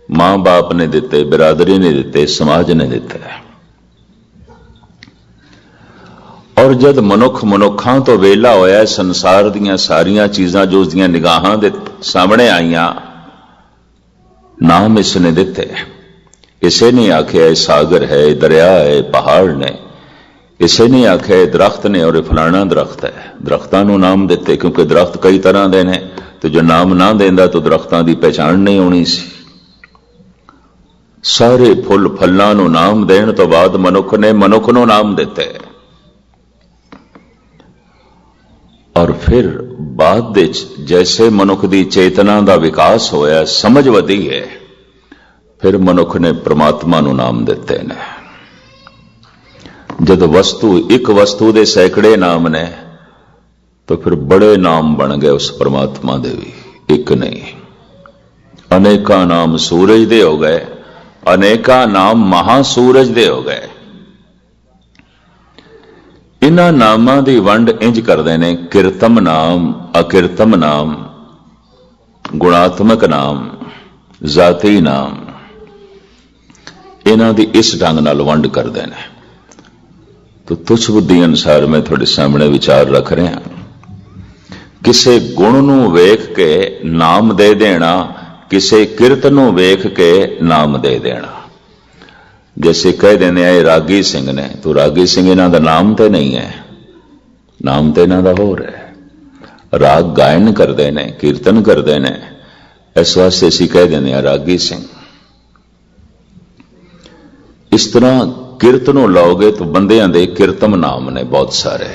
मां बाप ने दिते, बिरादरी ने दिते, समाज ने दिते। और जद मनुख मनुखां तो वेला होया, संसार दीयां सारियां चीजां जो उसदियां निगाहां दे सामने आईयां, नाम इसने दिते। इसे नहीं आख्या सागर है, दरिया है, पहाड़ ने। इसे नहीं आख्या दरख्त ने और फलाना दरख्त है। दरख्तां नूं नाम दिते क्योंकि दरख्त कई तरह दे ने, तो जो नाम ना देंदा तो दरख्तां दी पहचान नहीं होनी सी। सारे फुल फल्लां नूं नाम देण तो बाद मनुख ने मनुख नूं नाम दिते। और फिर बाद विच जैसे मनुख दी चेतना दा विकास होया, समझ वधी है, फिर मनुख ने परमात्मा नूं नाम दिते ने। जद वस्तु एक वस्तु दे सैकड़े नाम ने, तो फिर बड़े नाम बन गए उस परमात्मा दे भी, एक नहीं। अनेका नाम सूरज दे हो गए, अनेका नाम महासूरज दे हो गए। इन्हां नामां दी वंड इंज करदे ने, किरतम नाम, अकिरतम नाम, गुणात्मक नाम, जाती नाम। इन्हां दी इस ढंग नाल वंड करदे ने। तो तुच्छ बुद्धि अनुसार मैं थोड़े सामने विचार रख रहा। किसे गुण नूं वेख के नाम दे देना, किसे किरत नूं वेख के नाम दे देना। जैसे कह देने आए रागी सिंह ने, तो रागी सिंह इन्हां दा नाम तो नहीं है, नाम तो इन्हां दा होर है। राग गायन करते ने, कीर्तन करते ने, इस वास्ते असीं कह देने आ रागी सिंह। इस तरह किरत नूं लाओगे तो बंदियां दे किरतम नाम ने बहुत सारे।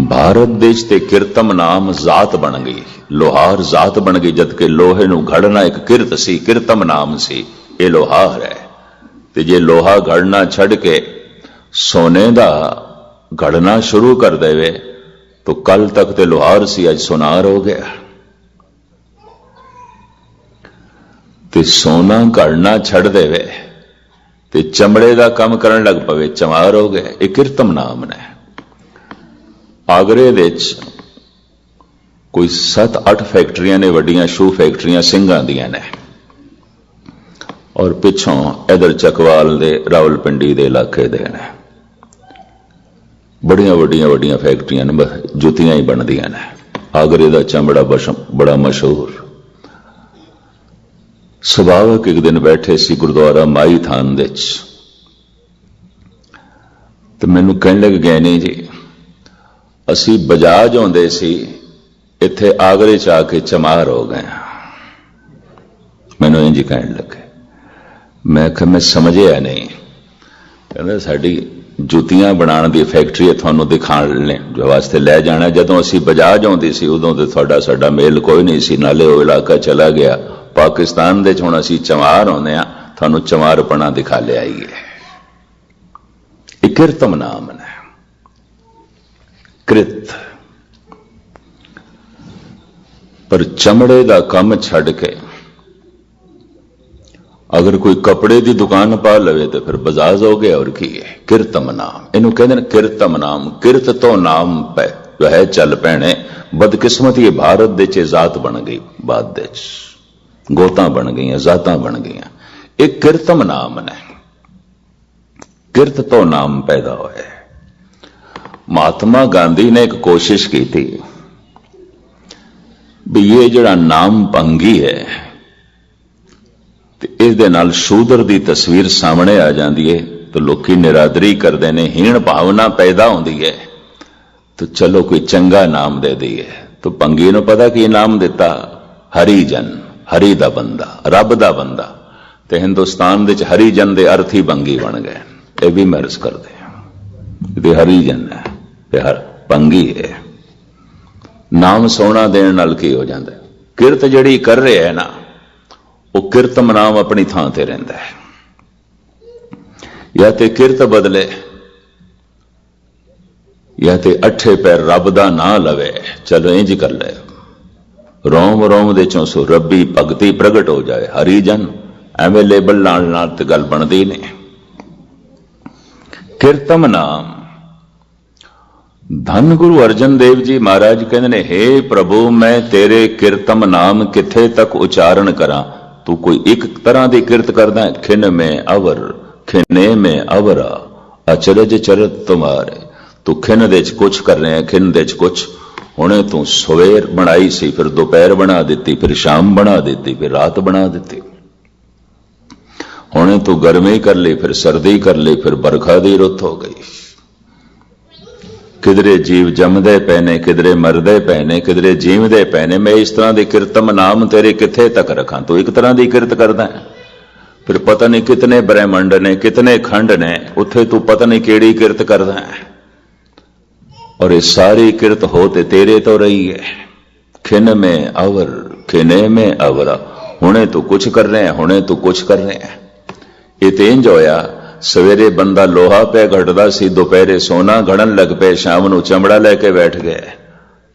भारत देश ते किरतम नाम जात बन गई, लोहार जात बन गई। जबकि लोहे नूं घड़ना एक किरत सी, किरतम नाम सी, ये लोहार है। ते जे लोहा घड़ना छड़ के सोने दा घड़ना शुरू कर देवे, तो कल तक ते लोहार सी, अज सोनार हो गया। ते सोना घड़ना छड़ देवे ते चमड़े दा काम करन लग पवे, चमार हो गए। ये किरतम नाम ने। आगरे विच कोई 7-8 फैक्ट्रियां ने, वड्डियां शू फैक्ट्रियां सिंघां दियां ने। और पिछों इधर चकवाल दे, रावलपिंडी दे इलाके दे ने बड़ियां वड्डियां वड्डियां फैक्ट्रियां ने, जुतियां ही बनदियां ने। आगरे दा चमड़ा बड़ा मशहूर। सुभावक एक दिन बैठे सी गुरुद्वारा माई थान दे, तो मैनू कहने लग गए नहीं जी, असी बजाज आउंदे सी, इत्थे आगरे च आके चमार हो गए। मैनू इंज कहने लगे। मैं आख्या मैं समझिया नहीं। कहंदे साडी जुतियां बनाने दी फैक्ट्री है, तुहानूं दिखाने वास्ते लै जाना। जदों असी बजाज आउंदी सी, उदों ते तुहाडा साडा मेल कोई नहीं सी, नाले वो इलाका चला गया। पाकिस्तान दे हुण असी चमार आउंदे आ, तुहानूं चमारपना दिखा लिआईए। इह किरतम नाम ने, कृत। पर चमड़े का काम छड़ के अगर कोई कपड़े की दुकान पा लवे तो फिर बजाज हो गया। और की है किरतम नाम, इनू कहते किरतम नाम। किरत तो नाम पे जो है चल पैने। बदकिस्मत ये भारत दे जात बन गई, बाद गोतां बन गई, जातां बन गई। एक किरतम नाम ने। किरत तो नाम पैदा होया। महात्मा गांधी ने एक कोशिश की थी भी ये जड़ा नाम भंगी है इस दे नाल शूदर दी तस्वीर सामने आ जाती है तो लोग निरादरी करते हैं, हीण भावना पैदा होती है, तो चलो कोई चंगा नाम दे दिए। तो भंगी ने पता की नाम दिता, हरिजन, हरि दा बंदा, रब दा बंदा। ते हिंदुस्तान दे हरिजन दे अर्थ ही भंगी बन गए। ये भी महर्स करते हरिजन है, हर भंगी है। नाम सोना देने नाल की हो जाता है। किरत जड़ी कर रहे है ना, वो किरतम नाम अपनी थां ते रहिंदा है। या ते किरत बदले या ते अठे पैर रब दा ना लवे, चलो इंज कर ले, रोम रोम दे चों सो रब्बी भगती प्रगट हो जाए। हरिजन एवें लेबल लाण नाल ते गल बनदी नहीं। किरतम नाम धन गुरु अर्जन देव जी महाराज कहते ने, हे प्रभु मैं तेरे किरतम नाम किथे तक उचारण करा। तू कोई एक तरह की किरत करदा है, खिन में अवर, खिने में अवरा, अचरज चरत तुम्हारे। तू खिन दे कुछ कर रहे हैं, खिन दे कुछ। हुणे तू सवेर बनाई सी, फिर दोपहर बना दी, फिर शाम बना दी, फिर रात बना दी। हुणे तू गर्मी कर ली, फिर सर्दी कर ली, फिर बरखा दी रुत हो गई। किधरे जीव जमदे पे ने, किधरे मरदे पे ने, किधरे जीवदे पे ने। मैं इस तरह की किरतम नाम तेरे किथे तक रखा। तू एक तरह की किरत करदा है, फिर पता नहीं कितने ब्रह्मंड ने, कितने खंड ने, उत्थे तू पता नहीं केड़ी किरत करदा है। और ये सारी किरत होते तेरे तो रही है। खिन में अवर, खिने में अवरा। हुणे तू कुछ कर रहे हैं, हुणे तू कुछ कर रहे हैं। ये तो इंज होया, सवेरे बंदा लोहा पे घटदा सी, दोपहरे सोना घड़न लग पे, शाम नू चमड़ा लेके बैठ गए।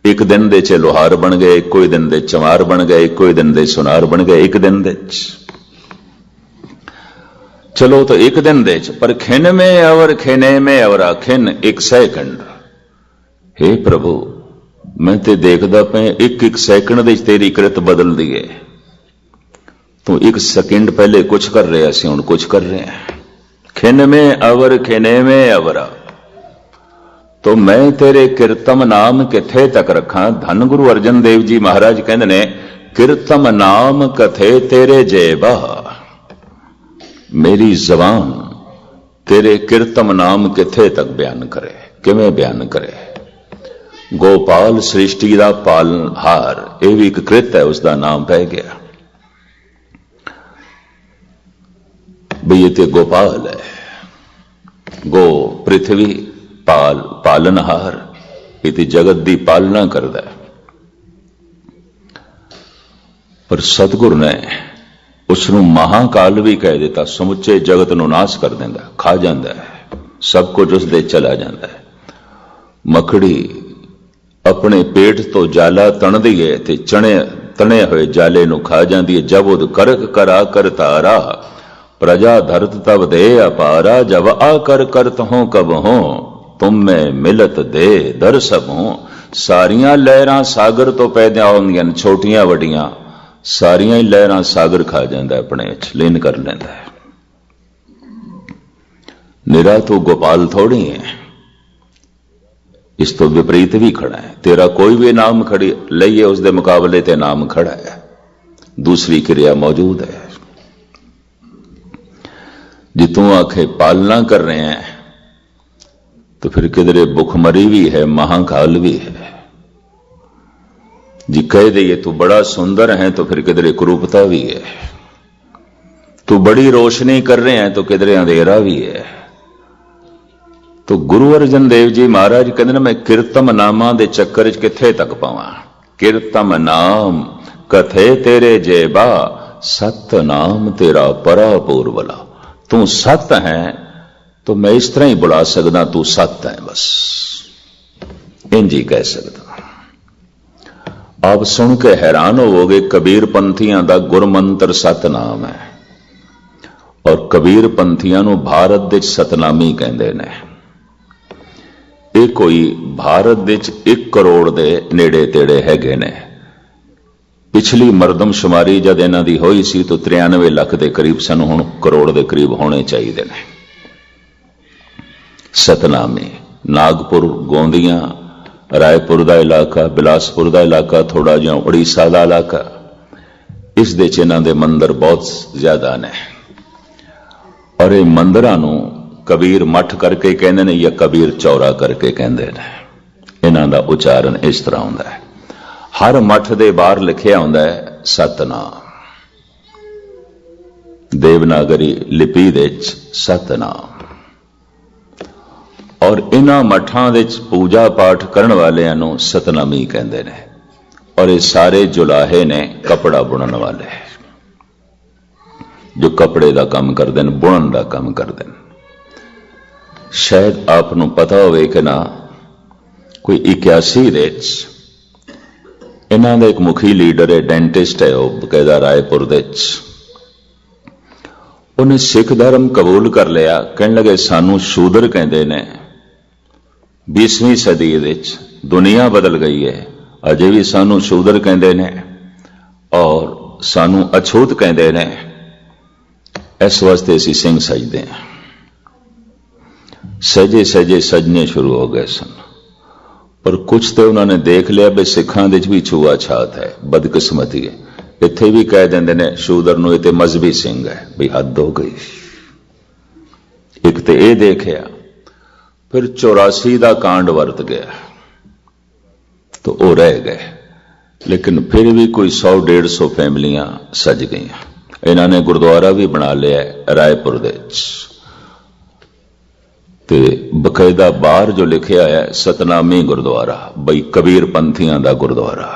एक दिन दे च लोहार बन गए, एक कोई दिन दे चमार बन गए, एक कोई दिन दे सुनार बन गए। एक दिन दे चलो तो एक दिन दे पर खिन में अवर, खिने में अवरा। खिन एक सैकंड। हे प्रभु मैं ते देखदा पे एक एक सैकंड दे तेरी कृत बदल दी है। तू एक सेकंड पहले कुछ कर रहे सी, हुण कुछ कर रहे हैं। खिन में अवर, खिने में अवरा। तो मैं तेरे किरतम नाम किथे तक रखा। धन गुरु अर्जन देव जी महाराज कहते ने, किरतम नाम कथे तेरे जेबा। मेरी जबान तेरे किरतम नाम किथे तक बयान करे, किवें बयान करे। गोपाल सृष्टि का पालनहार, यह भी एक कृत है, उसका नाम पै गया भी ये ते गोपाल है। गो पृथ्वी, पाल पालनहार, ये ते जगत की पालना करता है। पर सतगुर ने उसनों महाकाल भी कह दिता। समुचे जगत नूं नाश कर देंदा, खा जाता है, सब कुछ उस दे चला जाता है। मकड़ी अपने पेट तो जाला तणदी है ते तने हुए जाले नूं खा जाती है। जब उद करक करा कर तारा, प्रजा धरत तब दे अपारा। जब आकर करत हो कब हो, तुम में मिलत दे दर सब हो। सारियां लहरां सागर तो पैदा होंदियां, छोटियां वड्डियां सारियां ही लहरां सागर खा जाता, अपने लीन कर लेंदा है। निरा तो गोपाल थोड़ी है, इस तो विपरीत भी खड़ा है। तेरा कोई भी नाम खड़ी लइए, उसके मुकाबले ते नाम खड़ा है, दूसरी क्रिया मौजूद है। जी तू आखे पालना कर रहे हैं तो फिर किधरे भुखमरी भी है, महाकाल भी है। जी कह दे ये तू बड़ा सुंदर है तो फिर किधरे कुरूपता भी है। तू बड़ी रोशनी कर रहे हैं तो किधरे अंधेरा भी है। तो गुरु अर्जन देव जी महाराज कहते मैं किरतम नामा दे चक्कर च किथे तक पावां। किरतम नाम कथे तेरे जेबा, सत नाम तेरा परा पूर्वला। तू सत है तो मैं इस तरह ही बुला सकदा, तू सत है, बस इंज ही कह सकदा। आप सुन के हैरान होवोगे, कबीर पंथियां दा गुरमंत्र सतनाम है और कबीर पंथियां नूं भारत दे सतनामी कहंदे ने। ਇਹ कोई भारत ਵਿੱਚ 1 करोड़ ਦੇ ਨੇੜੇ ਤੇੜੇ ਹੈਗੇ ਨੇ। ਪਿਛਲੀ ਮਰਦਮਸ਼ੁਮਾਰੀ ਜਦ ਇਹਨਾਂ ਦੀ ਹੋਈ ਸੀ ਤਾਂ 93 ਲੱਖ ਦੇ ਕਰੀਬ ਸਨ, ਹੁਣ ਕਰੋੜ ਦੇ ਕਰੀਬ ਹੋਣੇ ਚਾਹੀਦੇ ਨੇ। सतनामी। नागपुर, गोंदियां, रायपुर का इलाका, बिलासपुर का इलाका, थोड़ा जिहा उड़ीसा का इलाका, इस दे च इन्हां दे मंदिर बहुत ज्यादा ने। और ये मंदिरां नूं कबीर मठ करके कहंदे ने या कबीर चौरा करके कहंदे ने। इन्हां दा उचारण इस तरह हुंदा है। हर मठ दे बाहर लिखिया हुंदा है सतनाम, देवनागरी लिपि दे विच सतनाम। और इन्हां मठां दे विच पूजा पाठ करन वालियां नूं सतनामी कहंदे ने। और ये सारे जुलाहे ने कपड़ा बुनन वाले, जो कपड़े का काम करते हैं, बुनन का काम करते हैं। शायद आपनों पता होवे कि ना, कोई 81 दे इन्हां दा एक मुखी लीडर है, डेंटिस्ट है, वह बकायदा रायपुर दे उन्हें सिख धर्म कबूल कर लिया। कहने लगे सानू शूदर कहते ने। 20वीं सदी दे दुनिया बदल गई है, अजे भी सानू शूदर कहते ने और सानू अछूत कहते ने। इस वास्ते असीं सिंह सजदे हैं। सजे सजे सजने शुरू हो गए सन, पर कुछ तो उन्होंने देख लिया भी सिखां दे भी छुआ छात है, बदकिस्मती है। इत्थे भी कह देंदे ने शूदर नूं, इह मजहबी सिंह है, भी हद हो गई। एक तो यह देखिया, फिर 84 का कांड वरत गया तो वह रह गए। लेकिन फिर भी कोई 100-150 फैमिलियां सज गई। इन्होंने गुरुद्वारा भी बना लिया रायपुर दे ते बकायदा बाहर जो लिखा है सतनामी गुरुद्वारा, बई कबीर पंथियां दा गुरुद्वारा,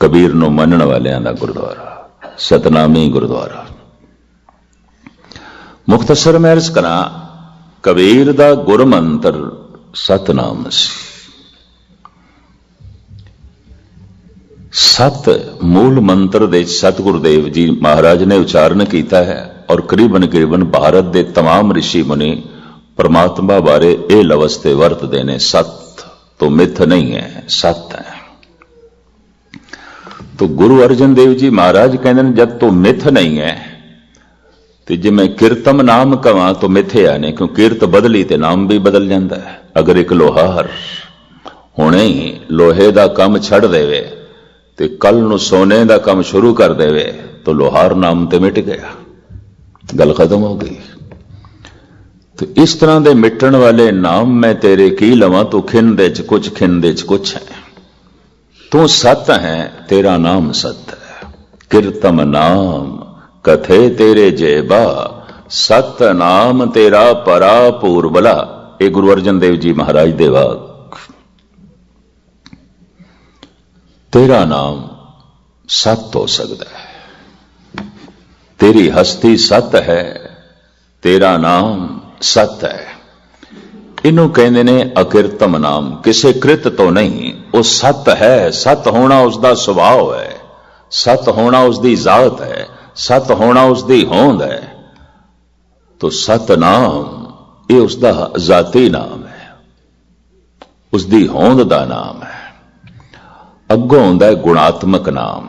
कबीर नूं मनण वालियां दा गुरुद्वारा, सतनामी गुरुद्वारा। मुख्तसर मैं अर्ज करा, कबीर दा गुरमंत्र सतनाम सी। सत मूल मंत्र दे सतगुरुदेव जी महाराज ने उच्चारण किया है। और करीबन भारत के तमाम ऋषि मुनि परमात्मा बारे ये लवस्ते वरतते ने। सत तो मिथ नहीं है, सत है। तो गुरु अर्जन देव जी महाराज कहते हैं जब तो मिथ नहीं है तो जे मैं कीर्तम नाम कवां तो मिथ्या ने, क्यों कीर्त बदली तो नाम भी बदल जाता है। अगर एक लोहार हुणे ही लोहे का काम छड़ देवे तो कल नूं सोने का काम शुरू कर देवे तो लोहार नाम तो मिट गया, गल खत्म हो गई। तो इस तरह के मिटन वाले नाम मैं तेरे की लवां, तू खिन दे च कुछ, खिन दे च कुछ है। तू सत है, तेरा नाम सत है। कीर्तम नाम कथे तेरे जेबा, सत नाम तेरा परा पूर्वला। ये गुरु अर्जन देव जी महाराज दे वाक। तेरा नाम सत हो सकता है, तेरी हस्ती सत है, तेरा नाम सत है। इनू कहते ने अकीर्तम नाम, किसे कृत तो नहीं, वो सत है। सत होना उसका सुभाव है, सत होना उसकी जात है, सत होना उसकी होंद है। तो सत नाम ये उसका जाती नाम है, उसकी होंद का नाम है। अगों होंदा है गुणात्मक नाम,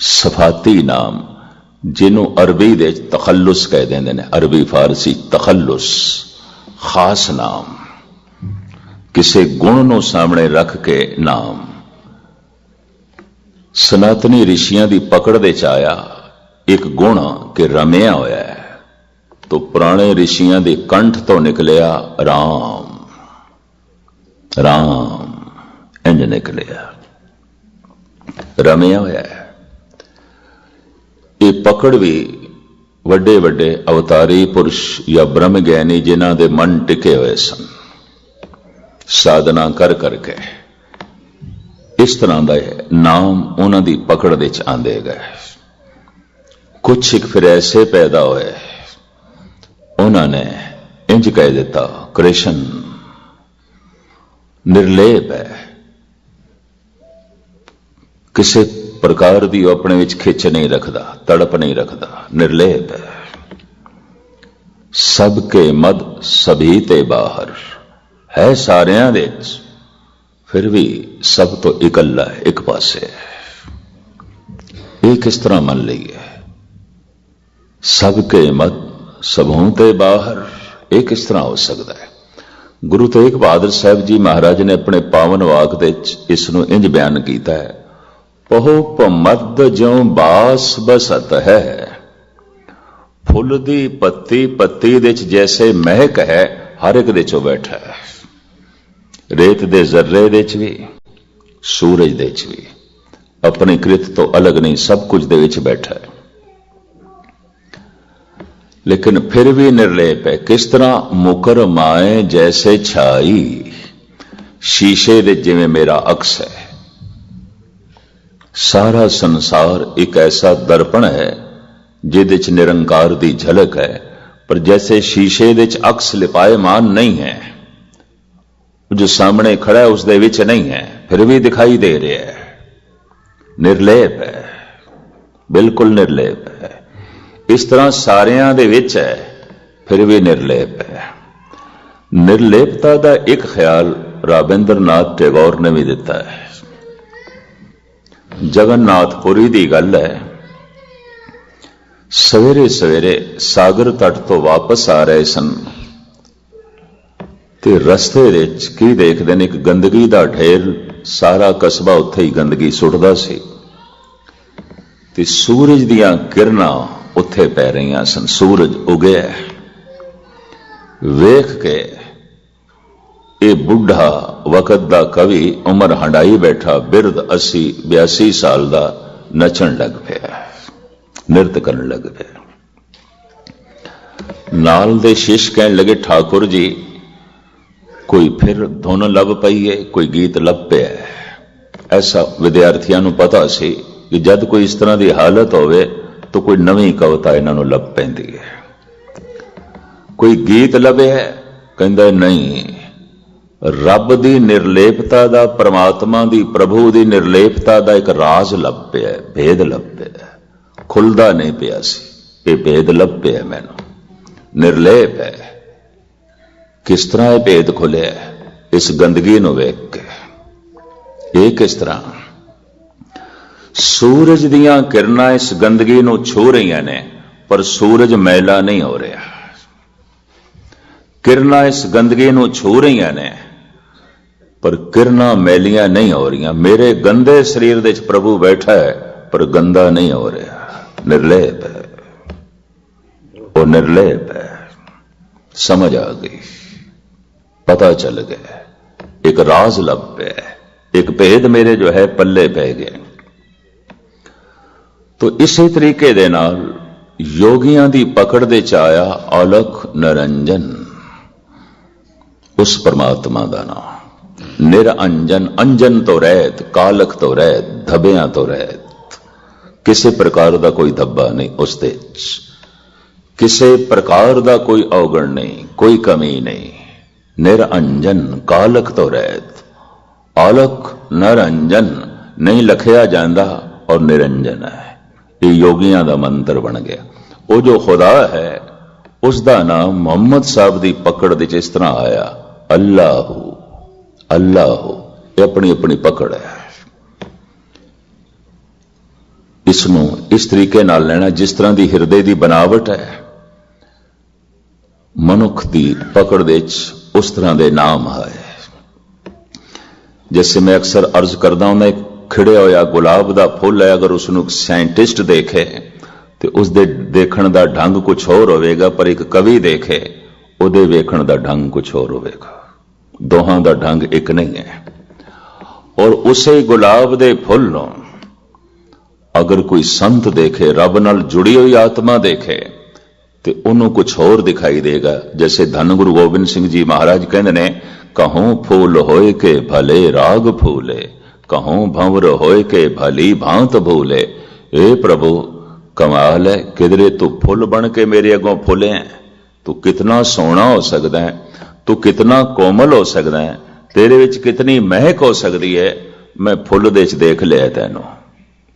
सफाती नाम, जिन्हों अरबी दे तखल्लुस कह देंदे ने। अरबी फारसी तखल्लुस, खास नाम, किसी गुण नूं सामने रख के नाम। सनातनी ऋषियां की पकड़ दे च आया एक गुण कि रमिया होया है, तो पुराने ऋषियां के कंठ तो निकलिया राम, राम इंज निकलिया, रमिया होया है। ये पकड़ भी वड्डे वड्डे अवतारी पुरुष या ब्रह्म ज्ञानी जिन्हां दे मन टिके हुए सन, साधना कर करके इस तरह का नाम उन्हां दी पकड़ दे च आंदे गए। कुछ एक फिर ऐसे पैदा हुए, उन्होंने इंज कह दिता कृष्ण निर्लेप है, किसी प्रकार की अपने विच खिच नहीं रखता, तड़प नहीं रखता, निर्लेप है। सबके मद सभी ते बाहर है, सारियां दे फिर भी सब तो इकल्ला है, एक पासे है। ये किस तरह मन लीए? सबके मद सबों ते बाहर ਇਹ ਕਿਸ ਤਰ੍ਹਾਂ ਹੋ ਸਕਦਾ ਹੈ? ਗੁਰੂ ਤੇਗ ਬਹਾਦਰ ਸਾਹਿਬ ਜੀ ਮਹਾਰਾਜ ਨੇ ਆਪਣੇ ਪਾਵਨ ਵਾਕ ਦੇ ਵਿੱਚ ਇਸ ਨੂੰ ਇੰਜ ਬਿਆਨ ਕੀਤਾ ਹੈ, ਪਹੁ ਭਮਦ ਜਿਉ ਬਾਸ ਬਸਤ ਹੈ, ਫੁੱਲ ਦੀ ਪੱਤੀ ਪੱਤੀ ਦੇ ਵਿੱਚ ਜੈਸੇ ਮਹਿਕ ਹੈ, ਹਰ ਇੱਕ ਦੇ ਚੋਂ ਬੈਠਾ ਹੈ। ਰੇਤ ਦੇ ਜ਼ਰਰੇ ਦੇ ਵਿੱਚ ਵੀ, ਸੂਰਜ ਦੇ ਵਿੱਚ ਵੀ, ਆਪਣੀ ਕ੍ਰਿਤ ਤੋਂ ਅਲੱਗ ਨਹੀਂ, ਸਭ ਕੁਝ ਦੇ ਵਿੱਚ ਬੈਠਾ ਹੈ। लेकिन फिर भी निर्लेप है। किस तरह? मुकर माए जैसे छाई, शीशे दे जिवें मेरा अक्स है। सारा संसार एक ऐसा दर्पण है जिहदे च निरंकार दी झलक है, पर जैसे शीशे दे च अक्स लिपायमान नहीं है, जो सामने खड़ा है उसदे विच नहीं है, फिर भी दिखाई दे रहा है। निर्लेप है, बिल्कुल निर्लेप है। इस तरह सारियां दे विच है, फिर भी निर्लेप है। निर्लेपता का एक ख्याल राबिंद्रनाथ टैगोर ने भी दिता है। जगन्नाथपुरी की गल है, सवेरे सवेरे सागर तट तो वापस आ रहे सन ते रस्ते विच की देखदे ने, एक गंदगी का ढेर, सारा कस्बा उत्थे ही गंदगी सुटदा सी ते सूरज दीयां किरणां उत्थे पै रही सन। सूरज उगया, वेख के ये बुढ़ा वकत दा कवि उमर हंडाई बैठा, बिरद 80-82 साल दा, नचन लग पिया, नृत्य करन लग पिया। नाल दे शिश कहन लगे, ठाकुर जी कोई फिर धुन लभ पई है, कोई गीत लभ पिया है। ऐसा विद्यार्थियों नूं पता सी कि जद कोई इस तरह की हालत होवे तो कोई नवी कविता इन्हां नूं लभ पैंदी है। कोई गीत लभे है, कहंदा नहीं, रब दी निर्लेपता दा, परमात्मा दी, प्रभु दी निर्लेपता दा एक राज लभ पिया, भेद लभ पिया, खुलदा नहीं पिया सी, ये भेद लभ पिया मैनूं, निर्लेप है। किस तरह यह भेद खुलिया? इस गंदगी नूं वेख के। ये किस तरह? सूरज दीयां किरणां इस गंदगी नूं छू रही ने, पर सूरज मैला नहीं हो रहा। किरणां इस गंदगी नूं छू रही ने, पर किरणां मैलियां नहीं हो रही। मेरे गंदे शरीर दे विच प्रभु बैठा है, पर गंदा नहीं हो रहा। निर्लेप है, वो निर्लेप है। समझ आ गई, पता चल गया, एक राज लभ पिया, एक भेद मेरे जो है पल्ले पै गए। तो इसी तरीके दे नाल योगियां दी पकड़ दे च आया अलख निरंजन, उस परमात्मा दा नाम निरंजन। अंजन तो रहत, कालख तो रहत, धब्बियां तो रहत, किसी प्रकार का कोई धब्बा नहीं उसदे, किसी प्रकार का कोई अवगुण नहीं, कोई कमी नहीं। निरंजन, कालख तो रहत, अलख निरंजन, नहीं लखिया जाता और निरंजन है। ये योगियां दा मंत्र बन गया। वो जो खुदा है उसका नाम मोहम्मद साहब की पकड़ दे इस तरह आया, अल्लाह अल्लाह। ये अपनी अपनी पकड़ है। इसनों इस तरीके नाल लेना जिस तरह की हिरदे की बनावट है, मनुख की पकड़ दे उस तरह के नाम है। जैसे मैं अक्सर अर्ज करता हूं, एक खिड़े होया गुलाब का फुल है, अगर उसनों साइंटिस्ट देखे तो उसके देखण का ढंग कुछ होर होवेगा, पर एक कवि देखे उहदे वेखण का ढंग कुछ होर होवेगा। दोहां का ढंग एक नहीं है। और उसे गुलाब के फुल नूं अगर कोई संत देखे, रब नाल जुड़ी हुई आत्मा देखे, तो उन्होंने कुछ होर दिखाई देगा। जैसे धन गुरु गोबिंद सिंह जी महाराज कहते ने, कहूं फूल होए के भले राग फूले, कहूं भंवर होए के भली भांत भूले। ए प्रभु कमाल है, किधरे तू फुल बन के मेरे अगों फुले है, तू कितना सोहना हो सकता है, तू कितना कोमल हो सकता है, तेरे विच कितनी महक हो सकती है। मैं फुल दे देख लिया तैनों।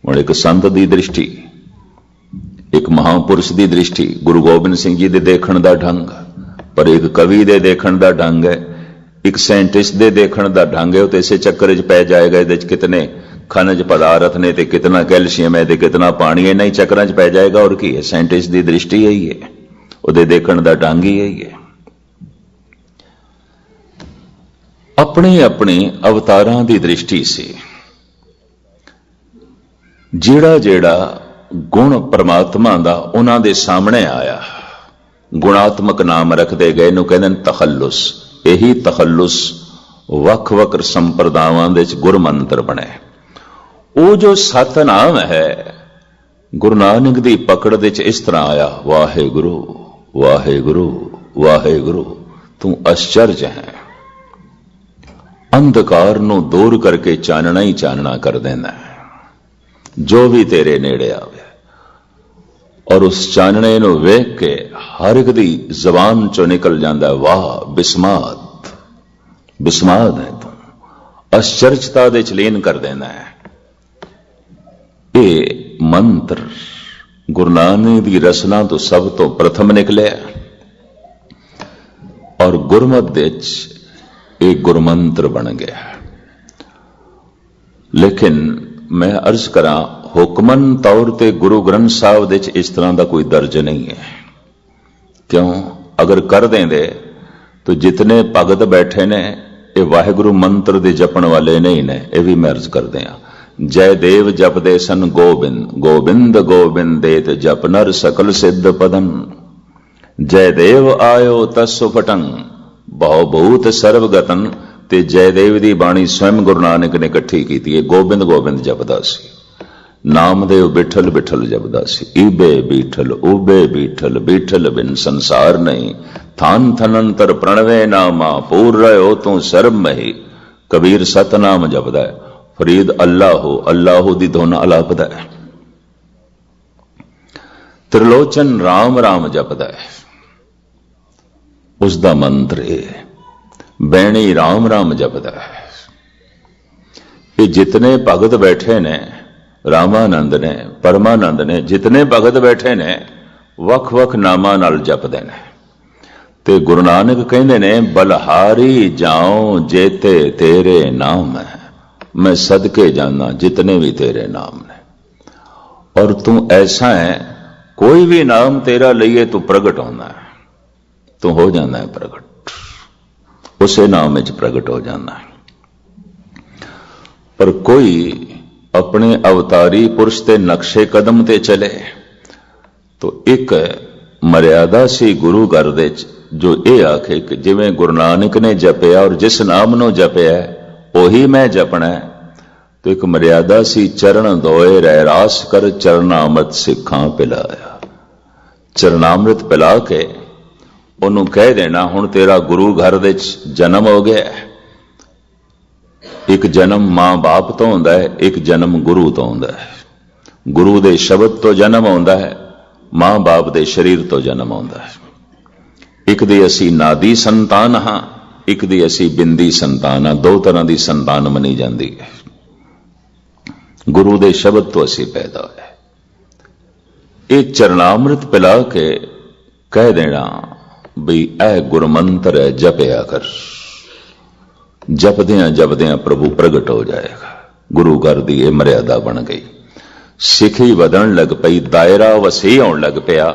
हुण एक संत की दृष्टि, एक महापुरुष की दृष्टि, गुरु गोबिंद सिंह जी के देखण का ढंग, पर एक कवि दे देखण का ढंग है, एक साइंटिस्ट दे देखण का ढंग है। वो तो इसे चक्कर च पै जाएगा, ये कितने खनिज पदार्थ ने, तो कितना कैल्शियम है, तो कितना पानी है, नहीं चक्कर च पै जाएगा। और की है, साइंटिस्ट की दृष्टि यही है, वो देखण का ढंग ही यही है। अपनी अपनी अवतारां दी दृष्टि सी। ਜਿਹੜਾ ਜਿਹੜਾ गुण परमात्मा ਦਾ ਉਹਨਾਂ ਦੇ ਸਾਹਮਣੇ ਆਇਆ, गुणात्मक नाम रखते गए ਨੂੰ ਕਹਿੰਦੇ ਨੇ ਤਖੱਲੁਸ। यही तखल्लुस ਵੱਖ-ਵੱਖ ਸੰਪਰਦਾਵਾਂ ਦੇ ਵਿੱਚ ਗੁਰਮੰਤਰ ਬਣੇ। ਉਹ ਜੋ ਸਤਨਾਮ ਹੈ ਗੁਰੂ ਨਾਨਕ ਦੀ ਪਕੜ ਦੇ ਵਿੱਚ ਇਸ ਤਰ੍ਹਾਂ ਆਇਆ, ਵਾਹਿਗੁਰੂ ਵਾਹਿਗੁਰੂ ਵਾਹਿਗੁਰੂ ਤੂੰ ਅਚਰਜ ਹੈ। ਅੰਧਕਾਰ ਨੂੰ ਦੂਰ ਕਰਕੇ ਚਾਨਣਾ ਹੀ ਚਾਨਣਾ ਕਰ ਦਿੰਦਾ ਹੈ ਜੋ ਵੀ ਤੇਰੇ ਨੇੜੇ ਆਵੇ। और उस चानने ਨੂੰ ਵੇਖ ਕੇ हर एक दी जबान चो निकल जाता है, वाह बिस्माद बिस्माद है तू। आश्चर्यता दे लीन कर देना है। ये मंत्र गुरु नानक दी रसना तो सब तो प्रथम निकले और गुरमत दे एक गुरमंत्र बन गया। लेकिन मैं अर्ज करा, हुक्मन तौर ते गुरु ग्रंथ साहब दे इस तरह का कोई दर्ज नहीं है। क्यों? अगर कर देंदे तो जितने भगत बैठे ने ये वाहिगुरु मंत्र दे जपण वाले नहीं ने। यह भी मैं अर्ज कर दिया, जय देव जपदे सन गोबिंद, गोबिंद गोबिंद देत जप नर सकल सिद्ध पदन। जय देव आयो तस्सु फटंग बहु भूत सर्वगतन। ते जयदेव की बाणी स्वयं गुरु नानक ने इकट्ठी की थी। गोबिंद गोबिंद जपदा सी, नामदेव बिठल बिठल जपदा सी। ईबे बीठल उबे बीठल, बीठल बिन संसार नहीं। थान थनंतर प्रणवे नामा पूर रहो तू सर्व मही। कबीर सतनाम जपदा है। फरीद अल्लाहो अल्लाहो दी धुन अलापदा है। त्रिलोचन राम राम जपदा है, उसका मंत्र है। बैणी राम राम जपदा है। ये जितने भगत बैठे ने, रामानंद ने परमानंद ने, जितने भगत बैठे ने वख वख नामां नाल जपदे ने। ते गुरु नानक कहंदे ने, बलहारी जाओ जेते तेरे नाम है। मैं सदके जाना जितने भी तेरे नाम ने। और तू ऐसा है, कोई भी नाम तेरा लईए तू प्रगट होना है, तू हो जाना है प्रगट, उसे नाम में प्रगट हो जाना है। पर कोई अपने अवतारी पुरुष के नक्शे कदम ते चले तो एक मर्यादा सी गुरु घर दे जो ये आखे कि जिवें गुरु नानक ने जपया और जिस नाम नो जपया उही मैं जपना है। तो एक मर्यादा सी, चरण धोए रहरास कर चरणामृत सिखा पिलाया। चरणामृत पिला के उन्होंने कह देना, हुण तेरा गुरु घर दे जन्म हो गया। एक जन्म मां बाप तो होंदा है, एक जन्म गुरु तो होंदा है। गुरु दे शब्द तो जन्म होंदा है, मां बाप दे शरीर तो जन्म होंदा है। एक दी असी नादी संतान हाँ, एक दी असी बिंदी संतान हाँ। दो तरह की संतान मनी जाती है। गुरु दे शब्द तो असी पैदा है। ये चरणामृत पिला के कह देना बई ऐ गुरमंत्र है, जपया कर। जपदियां जपदियां प्रभु प्रगट हो जाएगा। गुरु घर की यह मर्यादा बन गई। सिखी वधन लग पई, दायरा वसी आउण लग पिया।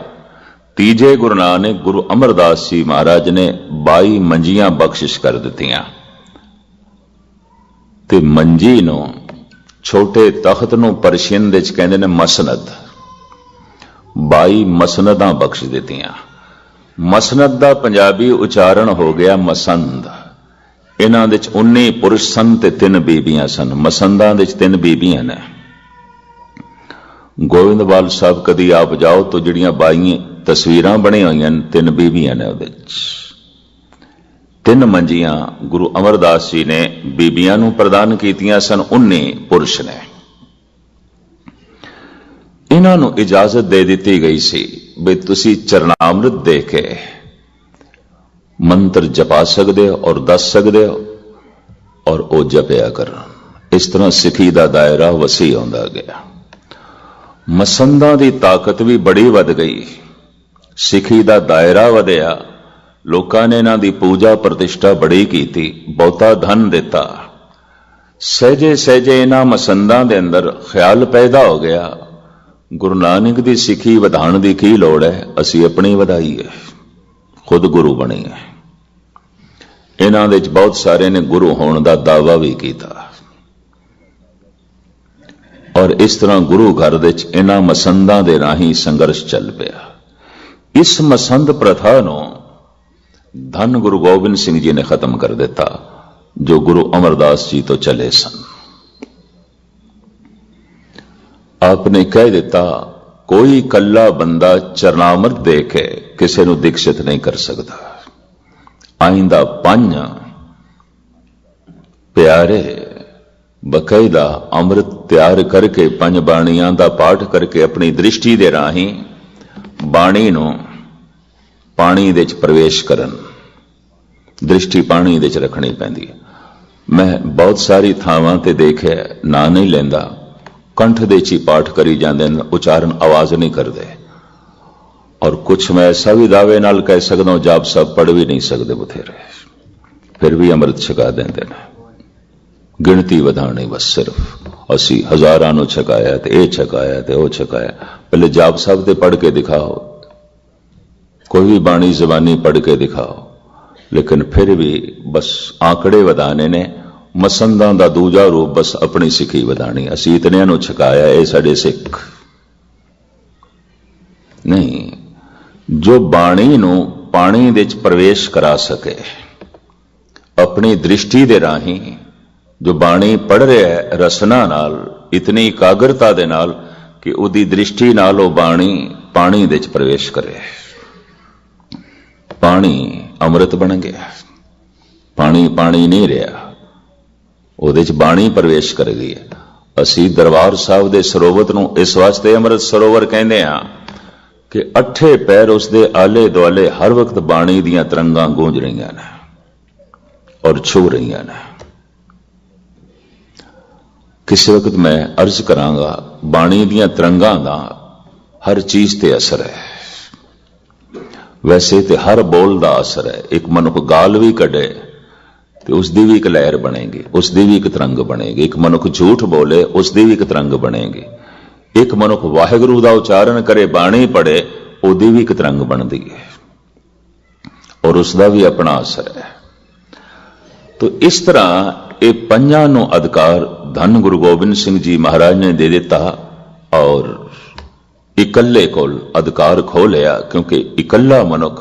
तीजे गुरु नानक गुरु अमरदास जी महाराज ने 22 मंजियां बख्शिश कर दित्तियां ते मंजी नू छोटे तख्त नू परशियन दे कहंदे ने मसनद। 22 मसनदां बख्श दित्तियां। मसनद का पंजाबी उचारण हो गया मसंद। इन्हां दे 19 पुरुष सन ते 3 बीबियां सन। मसंदां दे 3 बीबियां ने। गोविंदवाल साहब कदी आप जाओ तो जिहड़ियां 22 तस्वीरां बनी हुई 3 बीबियां ने। उहदे 3 मंजियां गुरु अमरदास जी ने बीबियां नूं प्रदान कीतियां सन। 19 पुरुष ने। इन्हां नूं इजाजत दे दी गई सी भी तुसी चरणामृत दे के मंत्र जपा सकते हो और दस सकते हो और वह जपया कर। इस तरह सिखी का दायरा वसी होंदा गया। मसंदा की ताकत भी बड़ी वध गई। सिखी का दायरा वधिया। लोगों ने इन्हां दी पूजा प्रतिष्ठा बड़ी की, बहुता धन दिता। सहजे सहजे इन्हां मसंदा के अंदर ख्याल पैदा हो गया, गुरु नानक की सिखी वधाण की की लोड़ है, असी अपनी वधाई है, खुद गुरु बने हैं। इन्हां दे च बहुत सारे ने गुरु होने का दावा भी किया और इस तरह गुरु घर दे च इन्हां मसंदां दे राही संघर्ष चल पिया। इस मसंद प्रथा नूं धन गुरु गोबिंद सिंह जी ने खत्म कर दिता जो गुरु अमरदास जी तो चले सन। आपने कह दिता कोई कल्ला बंदा चरनामृत दे के किसी को दीक्षित नहीं कर सकता। आइंदा 5 प्यारे बकायदा अमृत तैयार करके 5 बाणियां का पाठ करके अपनी दृष्टि दे राही बाणी नूं पानी दे च प्रवेश करन, दृष्टि पानी दे च रखनी पैंदी है। मैं बहुत सारी थावां ते देखे ना नहीं लेंदा, कंठ दे च ही पाठ करी जांदे ने, उचारण आवाज नहीं करते। और कुछ मैं ऐसा भी दावे नाल कह सकदा हूं जाप साहब पढ़ भी नहीं सकते बथेरे, फिर भी अमृत छका देंदे ने। गिणती वधाणी बस सिर्फ असी हजारां नूं छकाया ते ये छकाया ते वो छकाया। पहले जाप साहब ते पढ़ के दिखाओ, कोई भी बाणी जबानी पढ़ के दिखाओ। लेकिन फिर भी बस आंकड़े वधाने ने, मसंदां दा दूजा रूप बस अपनी सिखी वधानी। असी इतनियां नूं छकाया ये साडे सिख नहीं। जो बाणी नूं पानी दे च प्रवेश करा सके अपनी दृष्टि दे राही, जो बाणी पढ़ रहा है रसना नाल, इतनी एकाग्रता दे नाल कि उदी दृष्टि नाल वो बाणी पानी दे च प्रवेश करे, पानी अमृत बन गया। पानी पानी नहीं रहा, ਉਹਦੇ ਚ ਬਾਣੀ ਪ੍ਰਵੇਸ਼ ਕਰ ਗਈ ਹੈ। ਅਸੀਂ ਦਰਬਾਰ ਸਾਹਿਬ ਦੇ ਸਰੋਵਰ ਨੂੰ ਇਸ ਵਾਸਤੇ ਅੰਮ੍ਰਿਤ ਸਰੋਵਰ ਕਹਿੰਦੇ ਆ ਕਿ 8 ਪੈਰ ਉਸ ਦੇ ਆਲੇ ਦੁਆਲੇ ਹਰ ਵਕਤ ਬਾਣੀ ਦੀਆਂ ਤਰੰਗਾਂ ਗੂੰਜ ਰਹੀਆਂ ਨੇ ਔਰ ਛੂ ਰਹੀਆਂ ਨੇ। ਕਿਸੇ ਵਕਤ ਮੈਂ ਅਰਜ਼ ਕਰਾਂਗਾ ਬਾਣੀ ਦੀਆਂ ਤਰੰਗਾਂ ਦਾ ਹਰ ਚੀਜ਼ ਤੇ ਅਸਰ ਹੈ। वैसे तो हर बोल का असर है। एक मनुख गाल भी कढ़े तो उसकी भी एक लहर बनेगी, उसकी भी एक तरंग बनेगी। एक मनुख झूठ बोले उसकी भी एक तरंग बनेगी। एक मनुख वाहिगुरू का उच्चारण करे बाणी पढ़े उसकी भी एक तरंग बनती है और उसका भी अपना असर है। तो इस तरह ये 5 नूं अधिकार धन गुरु गोबिंद सिंह जी महाराज ने दे दिता और इकल्ले कोल अधिकार खो लिया, क्योंकि इकल्ला मनुख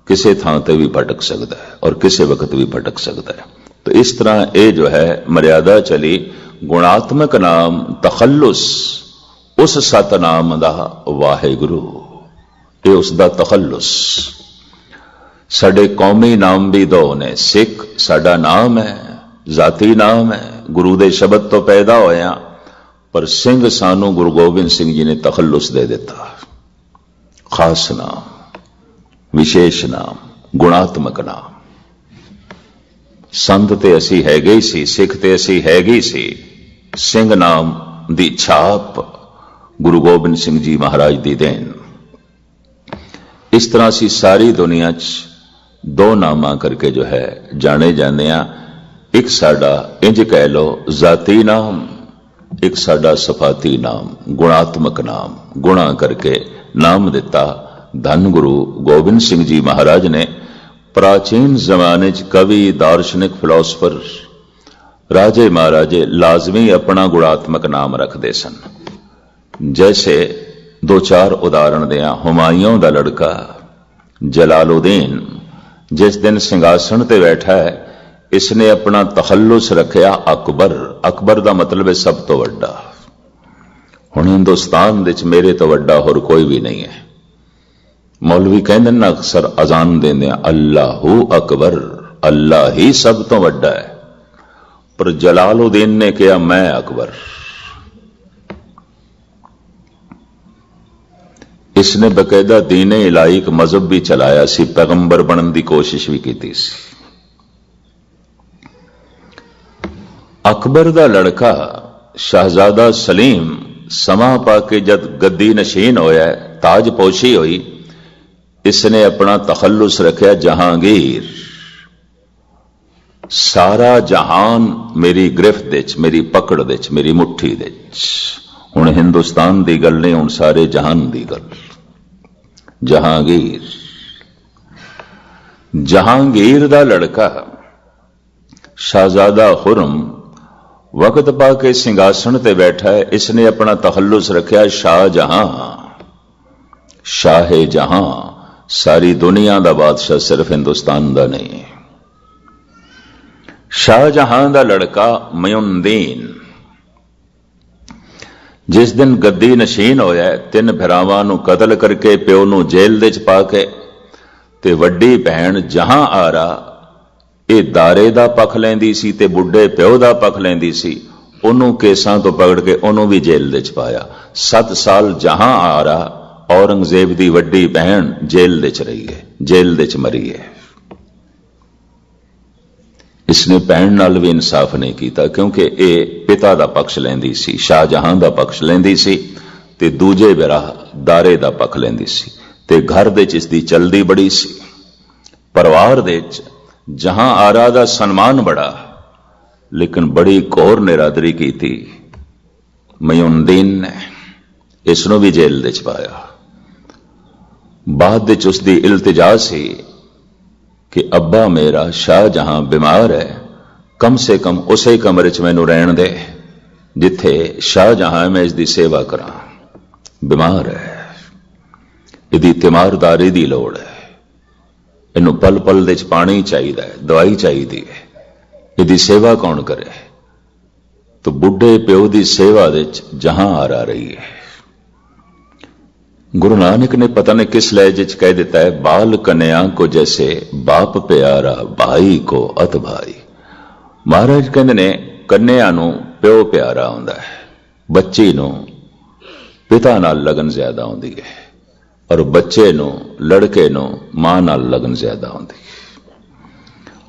किसी थां ते भी भटक सकता है और किसी वक्त भी भटक सकता है। तो इस तरह ये जो है मर्यादा चली। गुणात्मक नाम तखल्लुस उस सतनाम दा वाहिगुरू, ये उसका तखल्लुस। साडे कौमी नाम भी 2 ने। सिख साडा नाम है, जाती नाम है, गुरु दे शब्द तो पैदा होया, पर सिंह सानू गुरु गोबिंद सिंह जी ने तखल्लुस दे दिता। खास नाम, विशेष नाम, गुणात्मक नाम। संत ते असी हैगे सी, सिख ते असी हैगे सी। सिंह नाम दी छाप गुरु गोबिंद सिंह जी महाराज दी देन। इस तरह असी सारी दुनिया च 2 नामां करके जो है जाने जाने। एक साडा इंज कह लो जाती नाम, एक साडा सफाती नाम, गुणात्मक नाम। गुणा करके नाम दिता धन गुरु गोबिंद सिंह जी महाराज ने। प्राचीन जमाने च कवि, दार्शनिक, फिलोसफर, राजे महाराजे लाजमी अपना गुणात्मक नाम रखते सन। जैसे 2-4 उदाहरण दिया। हुमायूं दा लड़का जलालुद्दीन जिस दिन सिंघासन ते बैठा है, इसने अपना तखल्लुस रखा अकबर। अकबर का मतलब है सब तो वड्डा। हुण हिंदुस्तान दे च मेरे तो वड्डा होर कोई भी नहीं है। मौलवी कहते ना अक्सर अजान देंदे अल्लाहू अकबर, अल्लाह ही सब तो वड्डा है। पर जलालुद्दीन ने कहा मैं अकबर। इसने बकायदा दीने इलाही का मजहब भी चलाया सी, पैगंबर बनने की कोशिश भी की सी। अकबर दा लड़का शहजादा सलीम समा पाके जद गद्दी नशीन होया, ताजपोशी हुई, इसने अपना तखल्लुस रखा जहांगीर। सारा जहान मेरी गिरफ्त दे च, मेरी पकड़ दे च, मेरी मुट्ठी दे च। हुण हिंदुस्तान दी गल नहीं, हुण सारे जहान दी गल। जहांगीर, जहांगीर दा लड़का शाहजादा खुरम वक्त पाके सिंहासन ते बैठा है, इसने अपना तखल्लुस रखा शाहजहां, शाहे जहां, सारी दुनिया का बादशाह सिर्फ हिंदुस्तान का नहीं। शाहजहां का लड़का मयूनदीन जिस दिन गद्दी नशीन होया, 3 भरावां नूं कतल करके प्यो नूं जेल दे च पा के ते वड्डी भैण जहां आरा ये दारे दा पख लैंदी सी ते बुढ़े प्यो दा पख लैंदी सी, उन्हों केसां तो पकड़ के उन्हों भी जेल दे च पाया। 7 साल जहां आरा औरंगजेब दी वड्डी भैण जेल दे च रही है, जेल दे च मरी है। इसने भैण नाल भी इंसाफ नहीं किया, क्योंकि ये पिता दा पक्ष लैंदी सी, शाहजहां दा पक्ष लैंदी सी ते दूजे बिरा दारे दा पक्ष लैंदी सी ते घर दे च इसदी चलदी बड़ी सी। परिवार दे च जहां आरा दा सन्मान बड़ा, लेकिन बड़ी घोर निरादरी की थी मयूनदीन ने, इसनों भी जेल दे च पाया। बाद दे च उसदी इल्तिजा सी कि अब्बा मेरा शाहजहां बीमार है, कम से कम उसे कमरे च मैनू रहन दे जिथे शाहजहां मैं इसकी सेवा करा। बीमार है, इसकी तीमारदारी की लोड़ है, इनू पल पल दे च पानी चाहिए, दवाई चाहिए है, इसकी सेवा कौन करे? तो बुढ़े प्यो की सेवा दे च जहां आ रही है। गुरु नानक ने पता नहीं किस लहजे च कह दिता है, बाल कन्या को जैसे बाप प्यारा, भाई को अत भाई। महाराज कहते ने कन्या नूं प्यो प्यारा हुंदा है, बच्ची नूं पिता नाल लगन ज्यादा होंदी है, और बच्चे नूं लड़के नूं मां नाल लगन ज्यादा होंदी है।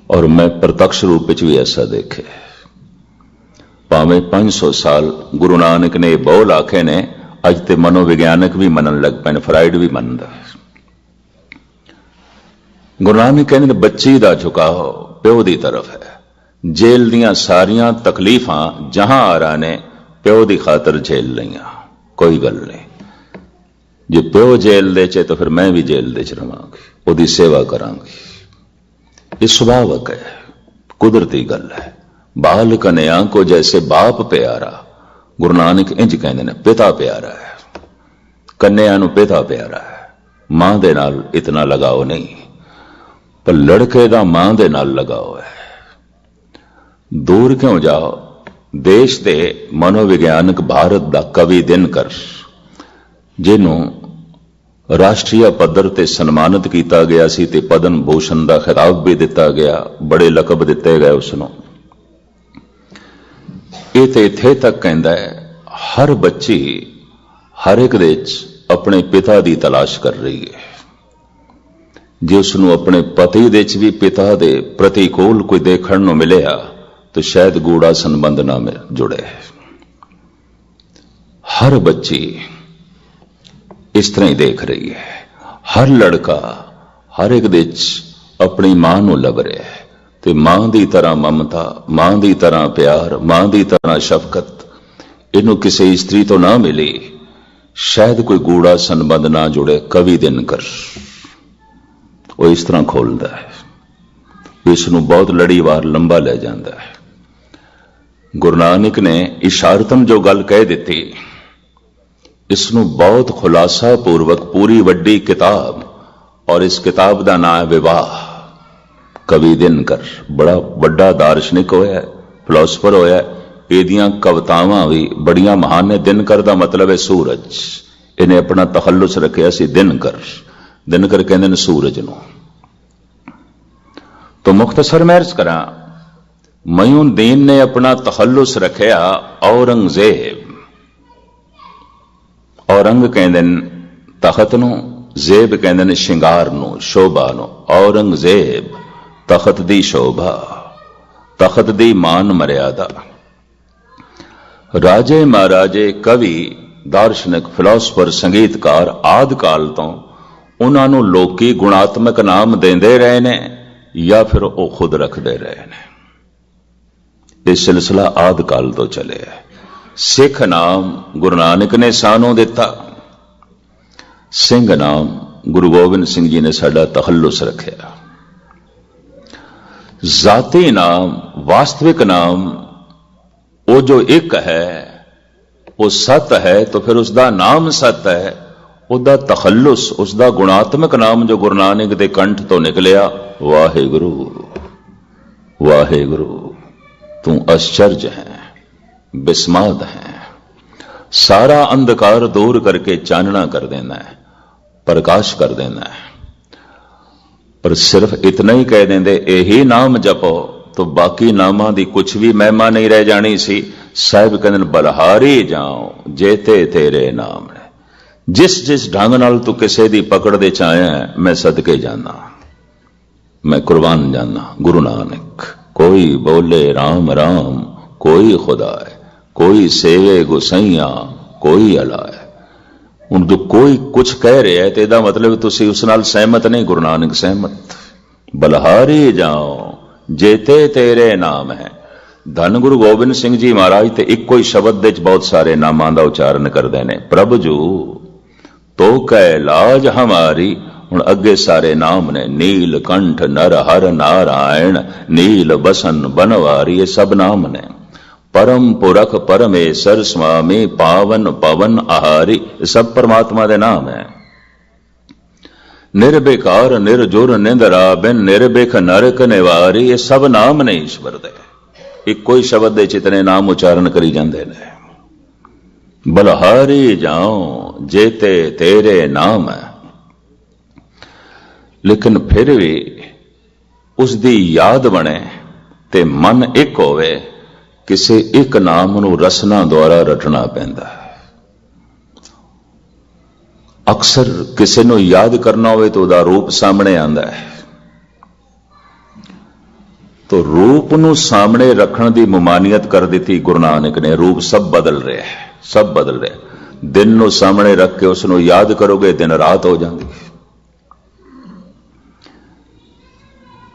और मैं प्रत्यक्ष रूप में भी ऐसा देखे, भावें 500 साल गुरु नानक ने बोल आखे ने, अज ते मनोविज्ञानक भी मनन लग पे, फ्राइड भी मनदा। गुरु नानक कहते बच्ची का झुकाव प्यो की तरफ है। जेल दियां सारियां तकलीफां जहां आरा ने प्यो की खातर झेल लिया, कोई गल नहीं। जे प्यो जेल दे चे तो फिर मैं भी जेल दे च रहांगी, उसकी सेवा करांगी। ये स्वाभाविक है, कुदरती गल है। बाल कन्या को जैसे बाप प्यारा, गुरु नानक इंज कहते हैं, पिता प्यारा है। कन्या नूं पिता प्यारा है, मां दे नाल इतना लगाव नहीं, पर लड़के दा मां दे नाल लगाव है। दूर क्यों जाओ, देश दे मनोविज्ञानक भारत दा कवि दिनकर, जिन्हों राष्ट्रीय पद्धर ते सन्मानित किया गया सी ते पद्म भूषण का खिताब भी दिता गया, बड़े लकब दिते गए उसनों। ये तो इत्थे तक कहता है, हर बच्ची हर एक दे अपने पिता की तलाश कर रही है। जे उसनों अपने पति दे भी पिता दे प्रतिकूल कोई देखण नूं मिलिया तो शायद गूढ़ा संबंध ना में जुड़े। हर बच्ची इस तरह ही देख रही है। हर लड़का हर एक दे अपनी मां नूं लभ रहा है, ते मां दी तरह ममता, मां दी तरह प्यार, मां दी तरह शफकत इनू किसी स्त्री तो ना मिली, शायद कोई गूढ़ा संबंध ना जुड़े। कवि दिनकर वो इस तरह खोलता है, इसनू बहुत लड़ीवार लंबा ले जाता है। गुरु नानक ने इशारतन जो गल कह दी, इसनू बहुत खुलासा पूर्वक पूरी वड्डी किताब, और इस किताब का नाम है विवाह। कवि दिनकर बड़ा बड़ा दार्शनिक होया, फिलोसफर होया, एदियां कवितावां भी बड़ियां महान ने। दिनकर का मतलब है सूरज, इन्हें अपना तखल्लुस रखा सी दिनकर। दिनकर कहते हैं सूरज नूं। तो मुख्तसर मैं अर्ज करा, मयूनदीन ने अपना तखल्लुस रखा औरंगजेब। औरंग कहते तखत नूं, जेब कहते शिंगार नूं, शोभा नूं। औरंगजेब तखत दी शोभा, तखत दी मान मर्यादा। राजे महाराजे कवि दार्शनिक फिलोसफर संगीतकार आदि काल तो उन्होंने लोकी गुणात्मक नाम देंदे रहे ने, या फिर वो खुद रखते रहे ने। यह सिलसिला आदि काल तो चले है। सिख नाम गुरु नानक ने सानू दिता, सिंह नाम गुरु गोबिंद सिंह जी ने साडा तखल्लुस रखा। जाती नाम, वास्तविक नाम, वो जो एक है वो सत है, तो फिर उसका नाम सत है। उसका तखल्लुस, उसका गुणात्मक नाम जो गुरु नानक के कंठ तो निकलिया, वाहेगुरु वाहेगुरु, तू आश्चर्य है, बिस्माद है, सारा अंधकार दूर करके चानना कर देना है, प्रकाश कर देना है। पर सिर्फ इतना ही कह देंगे यही नाम जपो, तो बाकी नामां दी कुछ भी महिमा नहीं रह जानी सी। साहिब कहते बलहारी जाओ जेते तेरे नाम ने। जिस जिस ढंग नाल तू किसी दी पकड़ दे चाया है, मैं सदके जाना, मैं कुर्बान जाना। गुरु नानक कोई बोले राम राम, कोई खुदा है, कोई सेवे गुसैया, कोई अला है। ਹੁਣ जो कोई कुछ कह रहा है तो ਇਹਦਾ मतलब ਤੁਸੀਂ ਉਸ ਨਾਲ सहमत नहीं। गुरु नानक सहमत। बलहारी जाओ जेते तेरे नाम है। धन गुरु गोबिंद सिंह जी महाराज ते ਇੱਕੋ ਹੀ ਸ਼ਬਦ ਦੇ ਵਿੱਚ ਬਹੁਤ ਸਾਰੇ ਨਾਮਾਂ ਦਾ ਉਚਾਰਨ ਕਰਦੇ ਨੇ। ਪ੍ਰਭ ਜੂ तो कह लाज हमारी। ਹੁਣ ਅੱਗੇ ਸਾਰੇ ਨਾਮ ਨੇ, नील कंठ नर हर नारायण, नील बसन बनवारी, ये सब नाम ने। परम पुरख परमेश्वर स्वामी, पावन पवन आहारी, सब परमात्मा के नाम है। निर्विकार निर्जुर निंदरा बिन, निर्भिख नरक निवारी, ये सब नाम ने ईश्वर दे। एक कोई शब्द दे चितने नाम उच्चारण करी जाते हैं। बलहारी जाओ जेते तेरे नाम है। लेकिन फिर भी उसकी याद बने ते मन एक होवे, किसी एक नाम नूं रसना द्वारा रटना पैंदा है। अक्सर किसी नूं याद करना होवे तो उहदा रूप सामने आंदा है, तो रूप नूं सामने रखण दी मुमानियत कर दी गुरु नानक ने। रूप सब बदल रहे है, सब बदल रहे। दिन नूं सामने रख के उसनूं याद करोगे, दिन रात हो जाती है।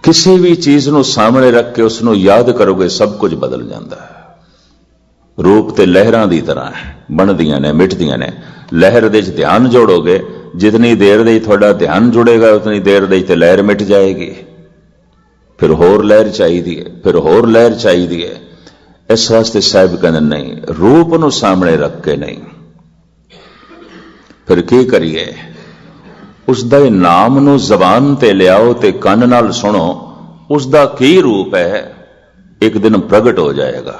किसी भी चीज नूं सामने रख के उसनूं याद करोगे, सब कुछ बदल जाता है। रूप ते लहरां दी तरह है, बनदियां ने, मिटदियां ने। लहर दे विच ध्यान जोड़ोगे, जितनी देर दे तुहाडा ध्यान जुड़ेगा उतनी देर दे ते लहर मिट जाएगी। फिर होर लहर चाहिदी है, फिर होर लहर चाहिदी है। इस वास्ते साहिब कहते नहीं, रूप नूं सामने रख के नहीं। फिर की करिए? उसदा नाम नूं जबान ते लियाओ ते कान नाल सुनो, उसदा की रूप है, एक दिन प्रगट हो जाएगा।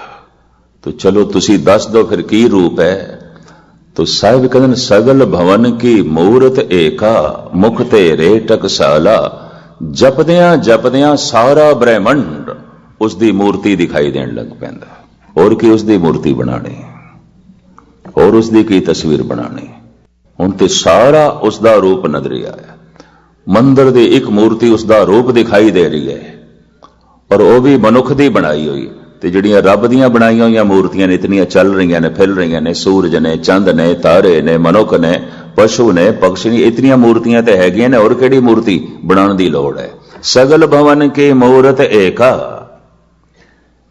तो चलो तुसी दस दो फिर की रूप है। तो साहिब कहते सगल भवन की मूरत एका, मुख ते रे टकसाला। जपदियां जपदियां सारा ब्रह्मंड उसकी मूर्ति दिखाई देन लग पैंदा। और की उसकी मूर्ति बनानी, और उसकी की तस्वीर बनानी। हुण ते सारा उसका रूप नजरी आया। मंदिर की एक मूर्ति उसका रूप दिखाई दे रही है, और वह भी मनुख की बनाई हुई। तो जिहड़ियां रब दियां बनाई हुई मूर्तियां ने, इतनियां चल रही ने, फिर रही ने, सूरज ने, चंद ने, तारे ने, मनुख ने, पशु ने, पक्षी ने, इतनियां मूर्तियां तो हैगियां ने। और किहड़ी मूर्ति बनाने की लोड़ है? सगल भवन की मूरत एका।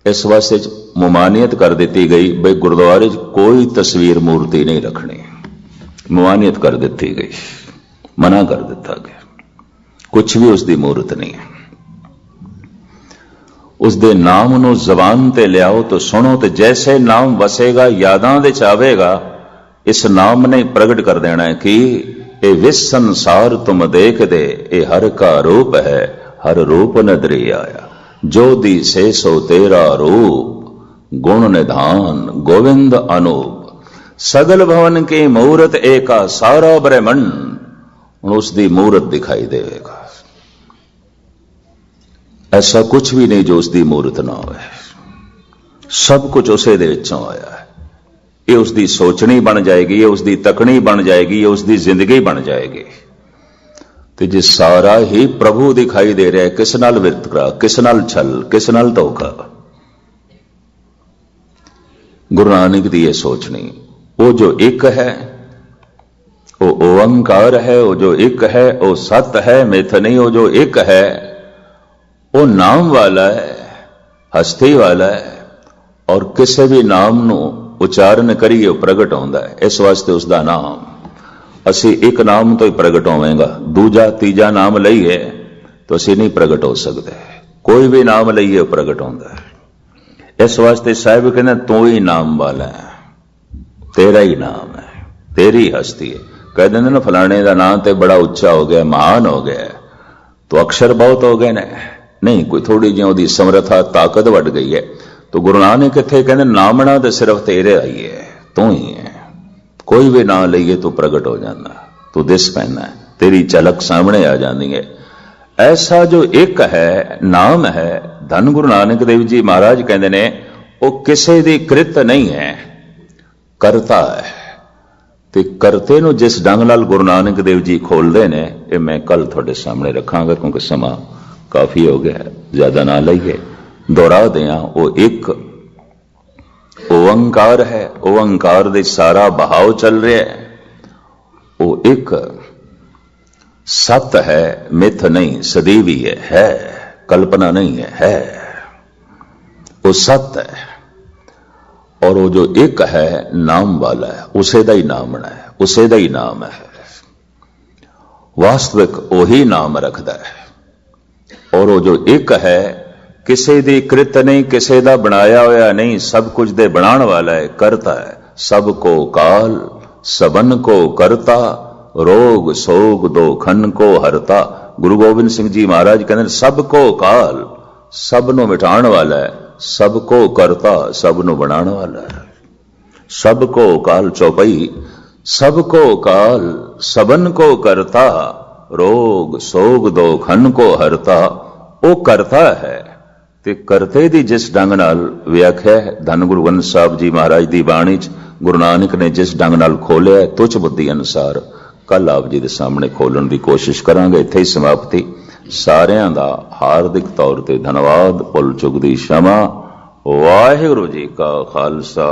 इस वास्ते मुमानियत कर दी गई भाई गुरुद्वारे कोई तस्वीर मूर्ति नहीं रखनी। मुमानियत कर दी गई, मना कर दिता गया, कुछ भी उसकी मूर्त नहीं है। उसके नाम नूं जबान ते लियाओ तो सुनो, तो जैसे नाम वसेगा, यादां दे च आवेगा, इस नाम ने प्रगट कर देना है कि ये विस संसार तुम देख दे, ये हर का रूप है, हर रूप नदरी आया। जो दी से सो तेरा रूप, गुण निधान गोविंद अनूप। सगल भवन की मूरत एका, सारा ब्रह्मंड उसकी मूरत दिखाई देगा। ऐसा कुछ भी नहीं जो उसकी मूरत ना हो। सब कुछ उसे दे विचों आया है। ये उसकी सोचनी बन जाएगी, ये उसकी तकनी बन जाएगी, ये उसकी जिंदगी बन जाएगी। तो जे सारा ही प्रभु दिखाई दे रहा है, किस नाल वितकरा, किस नाल छल, किस नाल धोखा। गुरु नानक की यह सोचनी, वो जो एक है, वो ओंकार है, वो जो एक है वो सत है, मिथ नहीं। वो जो एक है वो नाम वाला है, हस्ती वाला है, और किसी भी नाम नू उच्चारण करिए वो प्रगट होता है। इस वास्ते उसका नाम, असी एक नाम तो ही प्रगट होवेगा, दूजा तीजा नाम लईए तो असी नहीं प्रगट हो सकते। कोई भी नाम लईए प्रगट होता है। इस वास्ते साहिब कहते तू ही नाम वाला है, तेरा ही नाम है, तेरी हस्ती है। कह देंगे ना फलाने का नाम तो बड़ा उच्चा हो गया, महान हो गया, तो अक्षर बहुत हो गए ने, नहीं कोई थोड़ी जी उसकी समर्था ताकत बढ़ गई है। तो गुरु नानक इत्थे कहते नामना तो सिर्फ तेरे आई है, तू ही है। कोई भी नाम लईए तू प्रगट हो जाता, तू दिस पैना है, तेरी झलक सामने आ जाती है। ऐसा जो एक है नाम है, धन गुरु नानक देव जी महाराज कहते ने वो किसी दी कृत नहीं है, करता है। ते करते नु जिस ढंग नाल गुरु नानक देव जी खोलते ने, ये मैं कल थोड़े सामने रखांगा क्योंकि समा काफी हो गया, ज्यादा ना लईए, दोहरा दें। वो एक ओंकार है, ओंकार दे सारा बहाव चल रहा है। वो एक सत है, मिथ नहीं, सदैवी है, कल्पना नहीं है, वो सत है। और वो जो एक है नाम वाला है, उसे दा ही नामना है, उसे दा ही नाम है। वास्तविक वही नाम रखता है। और वो जो एक है किसी दी कृत नहीं, किसी दा बनाया होया नहीं, सब कुछ दे बनाने वाला है, करता है। सबको काल सबन को करता, रोग सोग दो खन को हरता। गुरु गोबिंद सिंह जी महाराज कहते सबको काल, सबनो मिटाण वाला है, सबको करता, सबनो बनाने वाला है। सबको काल चौपाई, सबको काल सबन को करता, रोग सोग दो खन को हरता। वो करता है ते करते दी जिस ढंग नाल व्याख्या है धन गुरु ग्रंथ साहब जी महाराज दी बाणी च गुरु नानक ने जिस ढंग नाल खोलिया तुच्छ बुद्धि अनुसार कल आप जी दे सामने खोलण दी कोशिश करांगे। इत्थे ही समाप्ति। सारियां दा हार्दिक तौर ते धन्यवाद, भुल चुक दी क्षमा। वाहिगुरू जी का खालसा